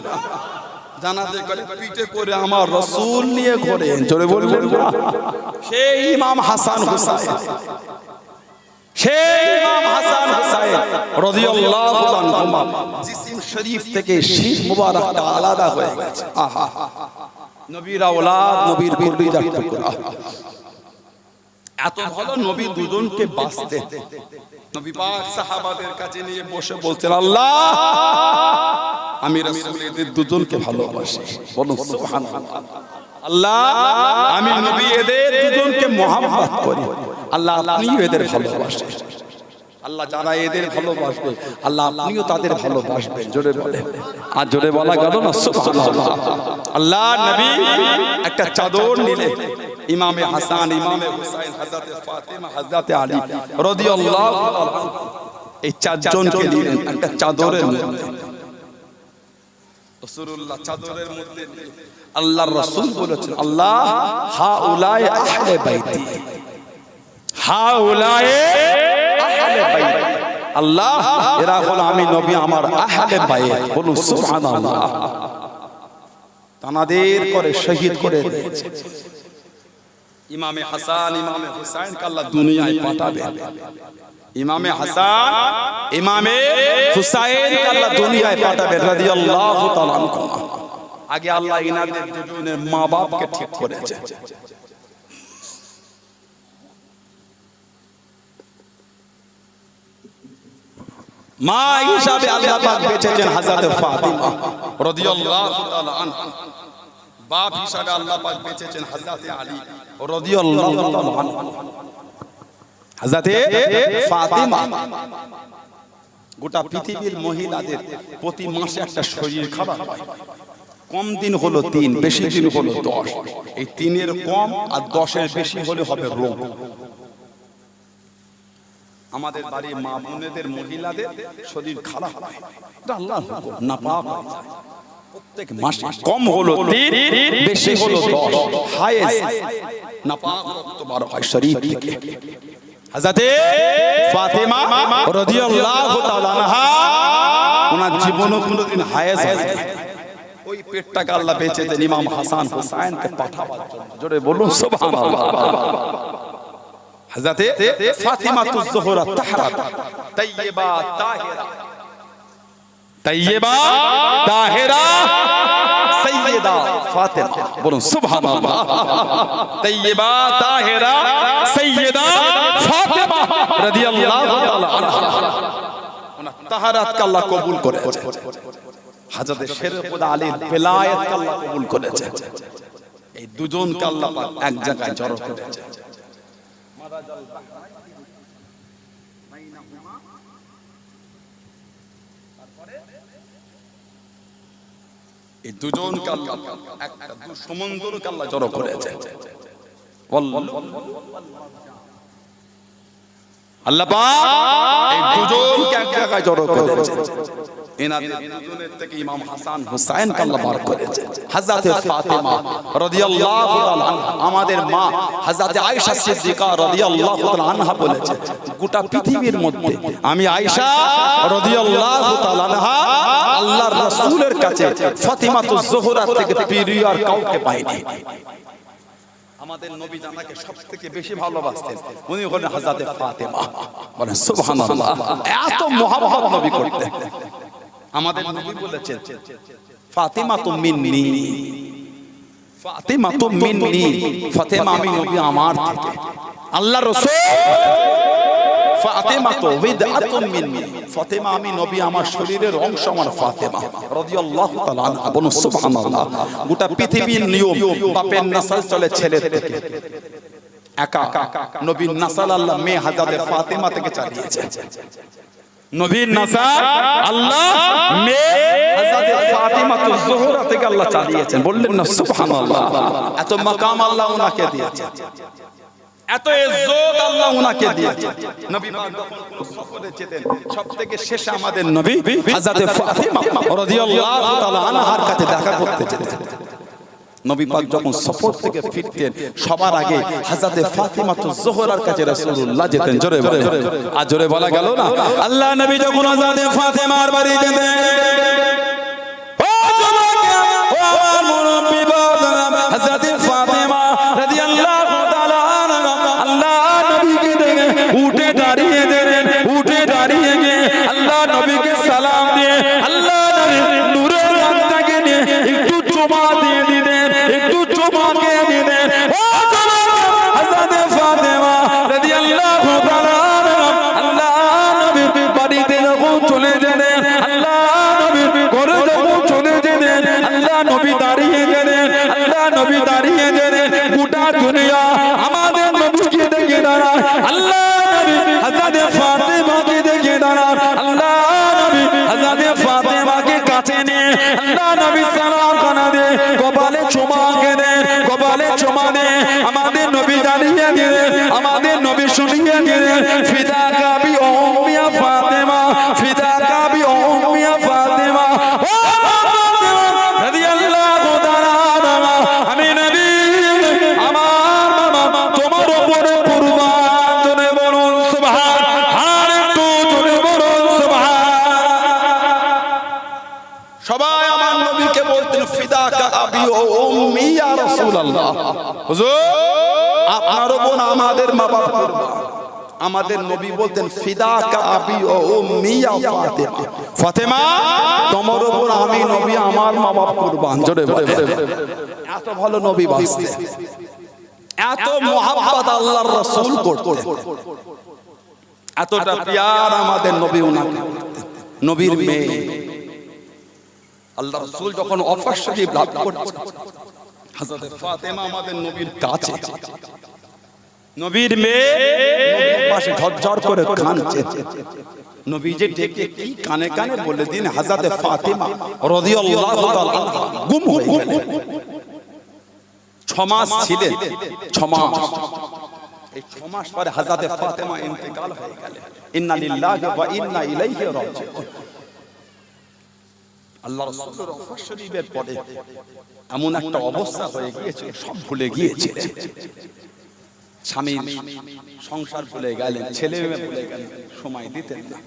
জানাদের করে পিঠে করে আমার রাসূল নিয়ে ঘোরেন। জোরে বললেন না? সেই ইমাম হাসান হুসাইন, সেই ইমাম হাসান হুসাইন রাদিয়াল্লাহু আনহুমা জিসিম শরীফ থেকে শির মুবারকটা আলাদা হয়ে গেছে। আহা, নবীর আওলাদ, নবীর কলিজার টুকরা। এত ভালো নবী দুজনকে বাঁচতে নবী পাক সাহাবাদের কাছে নিয়ে বসে বলতেন, আল্লাহ আমি রাসূল এদের দুজনকে ভালোবাসি। বলুন সুবহানাল্লাহ। আল্লাহ আমি নবী এদের দুজনকে মহব্বত করি। আল্লাহ আপনিও এদের ভালোবাসেন। আল্লাহ যারা এদের ভালোবাসবে আল্লাহ আপনিও তাদের ভালোবাসবেন। জোরে বলে, আর জোরে বলা গেল না সুবহানাল্লাহ। আল্লাহ নবী একটা চাদর নিলেন, ইমামে হাসান, ইমামে হুসাইন, হযরতে ফাতেমা, হযরতে আলী রাদিয়াল্লাহু তাআলা এই চারজনকে নিলেন একটা চাদরের মধ্যে। রাসূলুল্লাহ চাদরের মধ্যে আল্লাহর রাসূল বলেছেন, আল্লাহ হাউলায়ে আহলে বাইতি, হাউলায়ে আহলে বাইতি। আল্লাহ এরা হলো আমি নবী আমার আহলে বাইত। বলুন সুবহানাল্লাহ। তানাদের করে শহীদ করে দিয়েছে। ইমামে হাসান, ইমামে হুসাইনকে আল্লাহ দুনিয়ায় পাঠাবেন। ইমামে হাসান, ইমামে হুসাইনকে আল্লাহ দুনিয়ায় পাঠাবেন রাদিয়াল্লাহু তাআলা আনহুমা। আগে আল্লাহ ইনাদের দুজনের মা বাপকে ঠিক করেছে। মা হিসাবে আল্লাহ পাক বেঁচেছেন হযরত ফাতিমা রাদিয়াল্লাহু তাআলা আনহা। বাপ হিসাবে আল্লাহ পাক বেঁচেছেন হযরত আলী রাদিয়াল্লাহু তাআলা আনহু। হযরত ফাতিমা গোটা পৃথিবীর মহিলাদের প্রতি মাসে একটা শরীর খারাপ হয়। কম দিন হলো 3, বেশি দিন হলো 10। এই 3-এর কম আর 10-এর বেশি হলে হবে রোগ। আমাদের বাড়ির মা বোনেদের মহিলাদের শরীর খারাপ হয়, এটা আল্লাহর হুকুম, নাপাক হয়ে যায়। প্রত্যেক মাসে কম হলো 3, বেশি হলো 10, হায়েস্ট নাপাক রক্ত বার হয় শরীর থেকে। হযরতে ফাতেমা রাদিয়াল্লাহু তাআলা আনহা ওনার জীবনে কোনোদিন হায়েস হয়নি। ওই পেটটাকে আল্লাহ বেঁচে দেন ইমাম হাসান হুসাইনকে পাঠাবার জন্য। জোরে বলুন সুবহানাল্লাহ। হযরতে ফাতিমাতুজ জোহরা তাহরা তাইয়্যিবা তাহিরা, তাইয়্যিবা তাহিরা সাইয়্যিদা ফাতিমা। বলুন সুবহানাল্লাহ। তাইয়্যিবা তাহিরা সাইয়্যিদা ফাতিমা রাদিয়াল্লাহু তাআলা আনহা। ওনার তাহারাতকে আল্লাহ কবুল করেছে। হযরতে শেরে খুদা আলীর বেলায়েতকে আল্লাহ কবুল করেছে। এই দুজনকে আল্লাহ পাক এক জায়গায় জড়ো করেছে। এই দুজনকে আল্লাহ একটা সমুদ্রকে আল্লাহ জড়ো করেছে। আল্লাহ পাক এই দুজনকে এক জায়গায় জড়ো করেছে। এনাদের দুজনের থেকে ইমাম হাসান হুসাইনকে আল্লাহ বার করেছে। হযরতে ফাতিমা রাদিয়াল্লাহু তাআলা আনহা, আমাদের মা হযরতে আয়েশা সিদ্দিকা রাদিয়াল্লাহু তাআলা আনহা বলেছে, গোটা পৃথিবীর মধ্যে আমি আয়েশা রাদিয়াল্লাহু তাআলা আনহা আল্লাহর রাসূলের কাছে ফাতিমাতুজ জোহরা থেকে প্রিয় আর কাউকে পাইনি। আমাদের নবী জানাকে সবথেকে বেশি ভালোবাসতেন, উনি হলেন হযরতে ফাতিমা। বলেন সুবহানাল্লাহ। এত মহব্বত নবী করতেন। আমাদের নবী বলেছেন ফাতিমা তো মিন্নি, ফাতেমা তো মিন্নি, ফাতেমা আমি নবী আমার থেকে। আল্লাহ রাসূল ফাতেমা তো বিদআতুম মিন্নি, ফাতেমা আমি নবী আমার শরীরের অংশ, আমার ফাতেমা রাদিয়াল্লাহু তাআলা আনহা। বলুন সুবহানাল্লাহ। গোটা পৃথিবীর নিয়ম বাপের নাসাল চলে ছেলের থেকে, একা নবীর নাসাল আল্লাহ মেয়ে হযরত ফাতেমা থেকে চালিয়েছে। নবীর নাসাল আল্লাহ মেয়ে হযরত ফাতেমা তো জোহরা থেকে আল্লাহ চালিয়েছেন। বললেন না সুবহানাল্লাহ। এত মাকাম আল্লাহ ওনাকে দিয়েছেন, এত ইজ্জত আল্লাহ ওনাকে দিয়েছেন। নবী পাক যখন সফরে যেতেন সবথেকে শেষে আমাদের নবী হযরত ফাতেমা রাদিয়াল্লাহু তাআলা আনহার কাছে দেখা করতে যেতেন। নবী পাক যখন সফর থেকে ফিরতেন সবার আগে হযরত ফাতেমা তো জোহরার কাছে রাসূলুল্লাহ যেতেন। জোরে বলে, আর জোরে বলা গেল না। আল্লাহ নবী যখন হযরত ফাতেমার বাড়ি যেতেন, ও জমাকে ও আমার মুরব্বি বাবা হযরত ফাতেমা রাদিয়াল্লাহু তাআলা আনহা আল্লাহ নবীকে দেখে উঠে দাঁড়িয়ে দিলেন, উঠে দাঁড়িয়ে গিয়ে আল্লাহ নবীকে সালাম দিয়ে আল্লাহ নবী নূরের রাতটাকে নিয়ে একটু চুমা দিয়ে দিলেন, একটু চুমাকে দিলেন। ও জমাকে হযরত ফাতেমা রাদিয়াল্লাহু তাআলা আনহা আল্লাহ নবীর বাড়িতে যখন চলে গেলেন, আল্লাহ নবীর ঘরে যখন চলে গেলেন, আল্লাহ নবী দাঁড়িয়ে গেলেন, আল্লাহ নবী দাঁড়িয়ে গেলেন। গোটা দুনিয়া আমাদের নবীকে দেখে দাঁড়ায়, আল্লাহ নবী হযরত ফাতেমাকে দেখে দাঁড়ায়। আল্লাহ নবী হযরত ফাতেমাকে কাছে নিয়ে আল্লাহ নবী সালাম খানা দিয়ে কপালে চুমা দেন, কপালে চুমা দিয়ে আমাদের নবী দাঁড়িয়ে গেলেন, আমাদের নবী শুনিয়ে গেলেন, ফিদাকা বি উম্মিয়া ফাতেমা, ফিদাকা বি উম্মিয়া ফাতেমা। ও ফাতেমা রাদিয়াল্লাহু তাআলা আনহা, আমি নবী আমার মামা তোমার উপরে কুরবান। জোরে বলুন সুবহান, আর একটু জোরে বলুন সুবহান। সবাই আমার নবীকে বলতেন ফিদাকা আবি ও উম্মি ইয়া রাসূলুল্লাহ। হুজুর আপনার উপর আমাদের মা বাবা কুরবান। আমাদের নবী বলতেন ফিদাকা আবি ও উম্মি ইয়া ফাতেমা, ফাতেমা তোমার উপর আমি নবী আমার মা বাবা কুরবান। জোরে বলে, এত ভালো নবী বাঁচতেন, এত মুহাব্বত আল্লাহর রাসূল করতেন, এতটা প্যার আমাদের নবী ওনাকে। নবীর মেয়ে আল্লাহ রাসূল যখন ওয়াফাত শরীফ লাভ করছেন, হযরত ফাতেমা আমাদের নবীর কাছে, নবীর মেয়ে নবীর পাশে ঝরঝর করে কাঁদছে। নবী যে ডেকে কি কানে কানে বলে দিন হযরত ফাতেমা রাদিয়াল্লাহু তাআলা আনহা গুম হয়ে গেলেন। 6 মাস ছিলেন, 6 মাস। এই 6 মাস পরে হযরত ফাতেমা ইন্তেকাল হয়ে গেলেন। ইন্না লিল্লাহি ওয়া ইন্না ইলাইহি রাজিউন। আল্লাহ রাসূলের ওয়াফাত শরীফের পরে এমন একটা অবস্থা হয়ে গিয়েছিল, সব ভুলে গিয়েছিলেন। স্বামীর সংসার ভুলে গেলেন, ছেলে মেয়ে ভুলে গেলেন, সময় দিতেন না।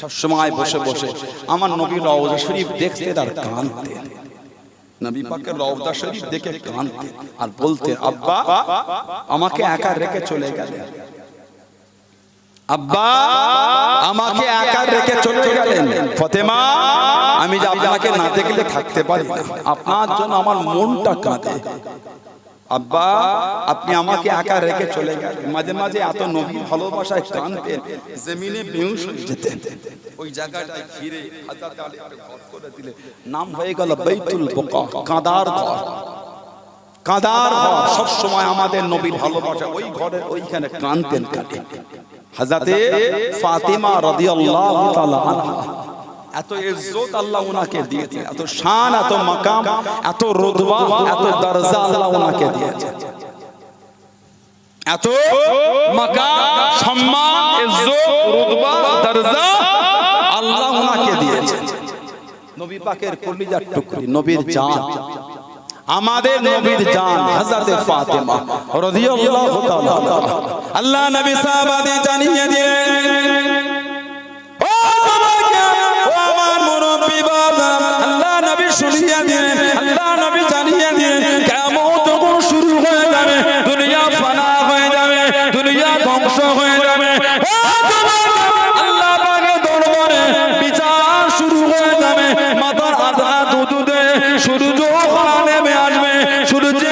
সব সময় বসে বসে আমার নবীর রওজা শরীফ দেখতেন আর কাঁদতেন। নবী পাকের রওজা শরীফ দেখে কাঁদতেন আর বলতেন, আব্বা আমাকে একা রেখে চলে গেলেন, আব্বা আমাকে একা রেখে চলে গেলেন। ফাতেমা আমি যে আপনাকে না দেখলে থাকতে পারি না, আপনার জন্য আমার মনটা কাঁদে। আব্বা আপনি আমাকে একা রেখে চলে গেলেন। মাঝে মাঝে এত নবীর ভালোবাসায় কাঁদতেন, জমিনে বেহুশ হয়ে যেতেন। ওই জায়গাটায় ঘিরে হযরত আলী ঘর করে দিলে, নাম হয়ে গেল বাইতুল বুকা, কাঁদার ঘর। কাঁদার ঘর, সব সময় আমাদের নবীর ভালোবাসা ওই ঘরে ওইখানে কাঁদতেন কাঁদে। হযরত ফাতেমা রাদিয়াল্লাহু তাআলা আনহা, এত ইজ্জত আল্লাহ ওনাকে দিয়েছেন, এত শান, এত মাকাম, এত রুতবা, এত দরজা আল্লাহ ওনাকে দিয়েছেন, এত মাকাম, সম্মান, ইজ্জত, রুতবা, দরজা আল্লাহ ওনাকে দিয়েছেন। নবী পাকের কলিজার টুকরি, নবীর জান, আমাদের নবীর জান হযরত ফাতেমা রাদিয়াল্লাহু তাআলা আনহা। আল্লাহ নবী সাহাবাদের জানিয়ে দিলেন, ও বাবাকে ও আমার মুরব্বি বাবা, আল্লাহ নবী শুনিয়ে দিলেন, আল্লাহ নবী জানিয়ে দিলেন, কিয়ামত যখন শুরু হয়ে যাবে, দুনিয়া ফানা হয়ে যাবে, দুনিয়া ধ্বংস হয়ে যাবে। ও বাবাকে আল্লাহ পাকের দরবারে বিচার শুরু হয়ে যাবে। মাথার আধা দুধে সূর্য নেমে আসবে, সূর্যে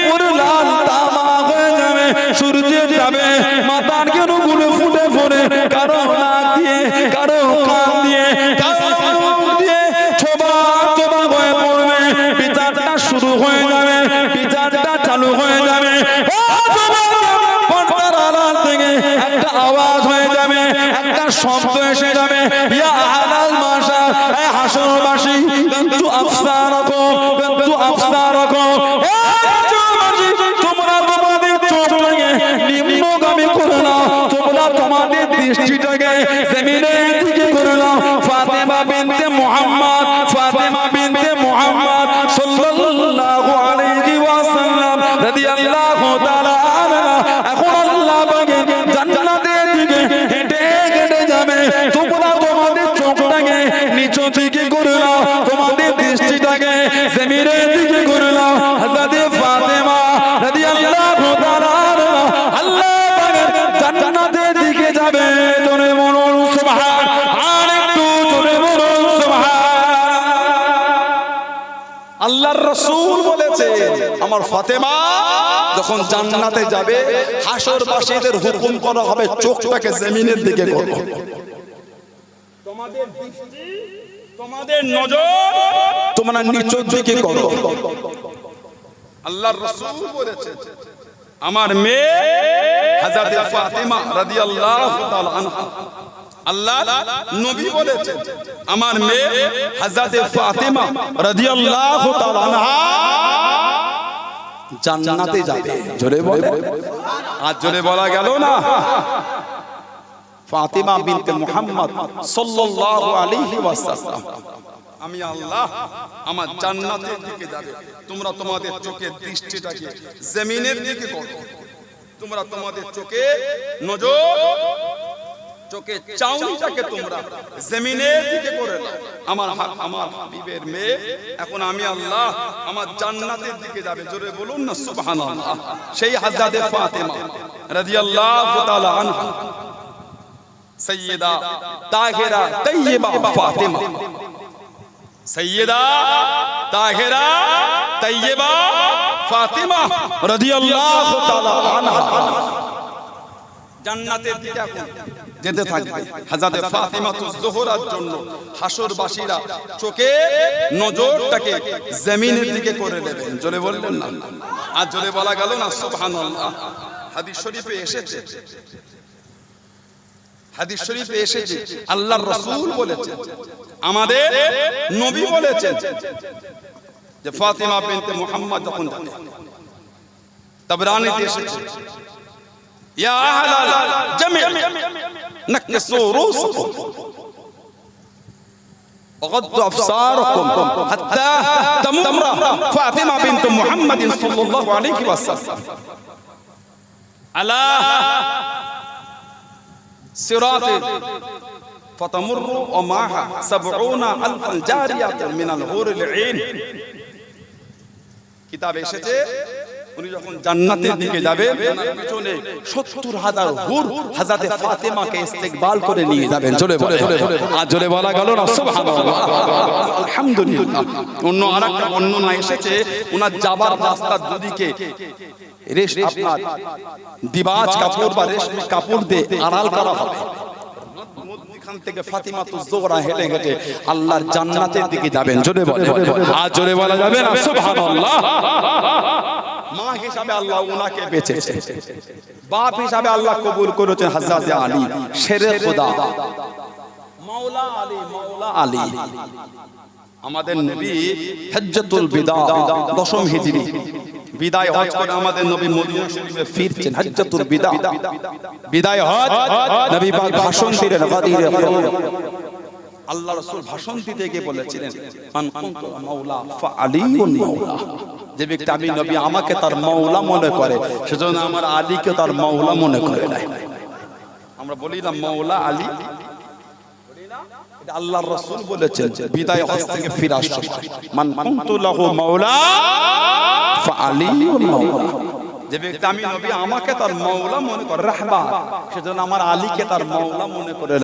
পুরো লাল তামা হয়ে যাবে সূর্যের তাপে মাথার কেন গুলো ফুটে পড়ে কারো নাক দিয়ে কারো কান দিয়ে কারো মুখ দিয়ে ছোবা ছোবা হয়ে পড়বে বিচারটা শুরু হয়ে যাবে বিচারটা চালু হয়ে যাবে পর্দার আড়াল থেকে একটা আওয়াজ হয়ে যাবে একটা শব্দ এসে যাবে ইয়া আহলাল মাশার এ হাসরবাসী কিন্তু আফসারাকুম কিন্তু আফসারাকুম হে হাসরবাসী তোমরা তোমাদের চোখটাকে নিম্নগামী করে নাও তোমরা তোমাদের দৃষ্টিটাকে জমিনের দিকে করে নাও ফাতেমা বিনতে মুহাম্মদ সাল্লাল্লাহু আলাইহি ওয়াসাল্লাম রাদিয়াল্লাহু তাআলা আনহা এখন আল্লাহ পাকের জান্নাতের দিকে হেঁটে হেঁটে যাবে তোমরা তোমাদের চোখটাকে নিচু দিকে করে নাও তোমাদের দৃষ্টিটাকে জমিনের দিকে করে নাও হযরত ফাতেমা রাদিয়াল্লাহু তাআলা আনহা আল্লাহ পাকের জান্নাতের দিকে যাবে জোরে বলুন সুবহান আর একটু জোরে বলুন সুবহান আল্লাহর রাসূল বলেছে আমার ফাতেমা যখন জান্নাতে যাবে হাসরবাসীদের হুকুম করা হবে চোখটাকে জমিনের দিকে করো তোমাদের দৃষ্টি তোমাদের নজর তোমরা নিচের দিকে করো আল্লাহর রাসূল বলেছে আমার মেয়ে হযরত ফাতেমা রাদিয়াল্লাহু তাআলা আনহা আল্লাহ নবী বলেছেন আমার মেয়ে হযরত ফাতেমা রাদিয়াল্লাহু তাআলা আনহা জান্নাতে যাবে জোরে বলে আর জোরে বলা গেল না ফাতেমা বিনতে মুহাম্মদ সাল্লাল্লাহু আলাইহি ওয়াসাল্লাম আমি আল্লাহ আমার জান্নাতের দিকে যাবে তোমরা তোমাদের চোখের দৃষ্টিটাকে জমিনের দিকে করো তোমরা তোমাদের চোখে নজর চোখে চাউনিটাকে তোমরা জমিনের দিকে করে নাও আমার হাবিবের মেয়ে এখন আমি আল্লাহ আমার জান্নাতের দিকে যাবে জোরে বলুন না সুবহানাল্লাহ সেই হযরত ফাতেমা রাদিয়াল্লাহু তাআলা আনহা সাইয়্যিদা তাহিরা তাইয়্যিবা ফাতেমা সাইয়্যিদা তাহিরা তাইয়্যিবা ফাতেমা রাদিয়াল্লাহু তাআলা আনহা জান্নাতের দিকে এখন যেতে থাকবে হযরত ফাতেমাতুজ যোহরার জন্য হাসরবাসীরা চোখে নজরটাকে জমিনের দিকে করে নেবেন জোরে বললেন না আর জোরে বলা গেল না সুবহানাল্লাহ হাদিস শরীফে এসেছে আল্লাহর রাসূল বলেছেন আমাদের নবী বলেছেন যে ফাতেমা বিনতে মুহাম্মদ যখন যাবে তাবরানীতে এসেছে ইয়া আহলাল জামি' নাকসু রুসাকুম وغضوا أبصاركم حتى تمر فاطمة بنت محمد صلى الله عليه وسلم على صراط فتمر ومعها 70,000 جارية من الحور العين কিতাবে এসেছে উনি যখন জান্নাতের দিকে যাবে পিছনে 70,000 হুর হযরত ফাতেমাকে ইস্তেকবাল করে নিয়ে যাবেন জোরে বলে আর জোরে বলা গেল না সুবহানাল্লাহ আলহামদুলিল্লাহ অন্য আরেকটা বর্ণনা এসেছে উনার যাবার রাস্তার দুদিকে আপনার দিবাজ কাপড় বা রেশমি কাপড় দিয়ে আড়াল করা হবে এখান থেকে ফাতিমাতুজ যোহরা হেঁটে হেঁটে আল্লাহর জান্নাতের দিকে যাবেন জোরে বলে আর জোরে বলা যাবে না সুবহানাল্লাহ মা হিসাবে আল্লাহ উনাকে বেঁচেছে বাপ হিসাবে আল্লাহ কবুল করেছেন হযরত আলী শেরে খোদা মাওলা আলী আমাদের নবী হজ্জাতুল বিদা 10ম হিজরি বিদায় হজ করে আমাদের নবী মদিনা শরীফে ফিরছেন হজ্জাতুল বিদা বিদায় হজ নবী পাক ভাষণ দিলেন গাদিরে আল্লাহ রাসূল ভাষণ দিতে গিয়ে বলেছিলেন মান কুনতু মাওলা ফা আলীউন মাওলা যে ব্যক্তি আমি নবী আমাকে তার মাওলা মনে করে সেজন্য আমার আলীকে তার মাওলা মনে করে নাই আমরা বলি না মাওলা আলী এটা আল্লাহর রাসূল বলেছেন বিদায় হজ থেকে ফিরার সময় মান কুনতু লাহু মাওলা ফা আলীউন মাওলা যে ব্যক্তি আমি নবী আমাকে তার মাওলা মনে করে রাহবা সেজন্য আমার আলীকে তার মাওলা মনে করে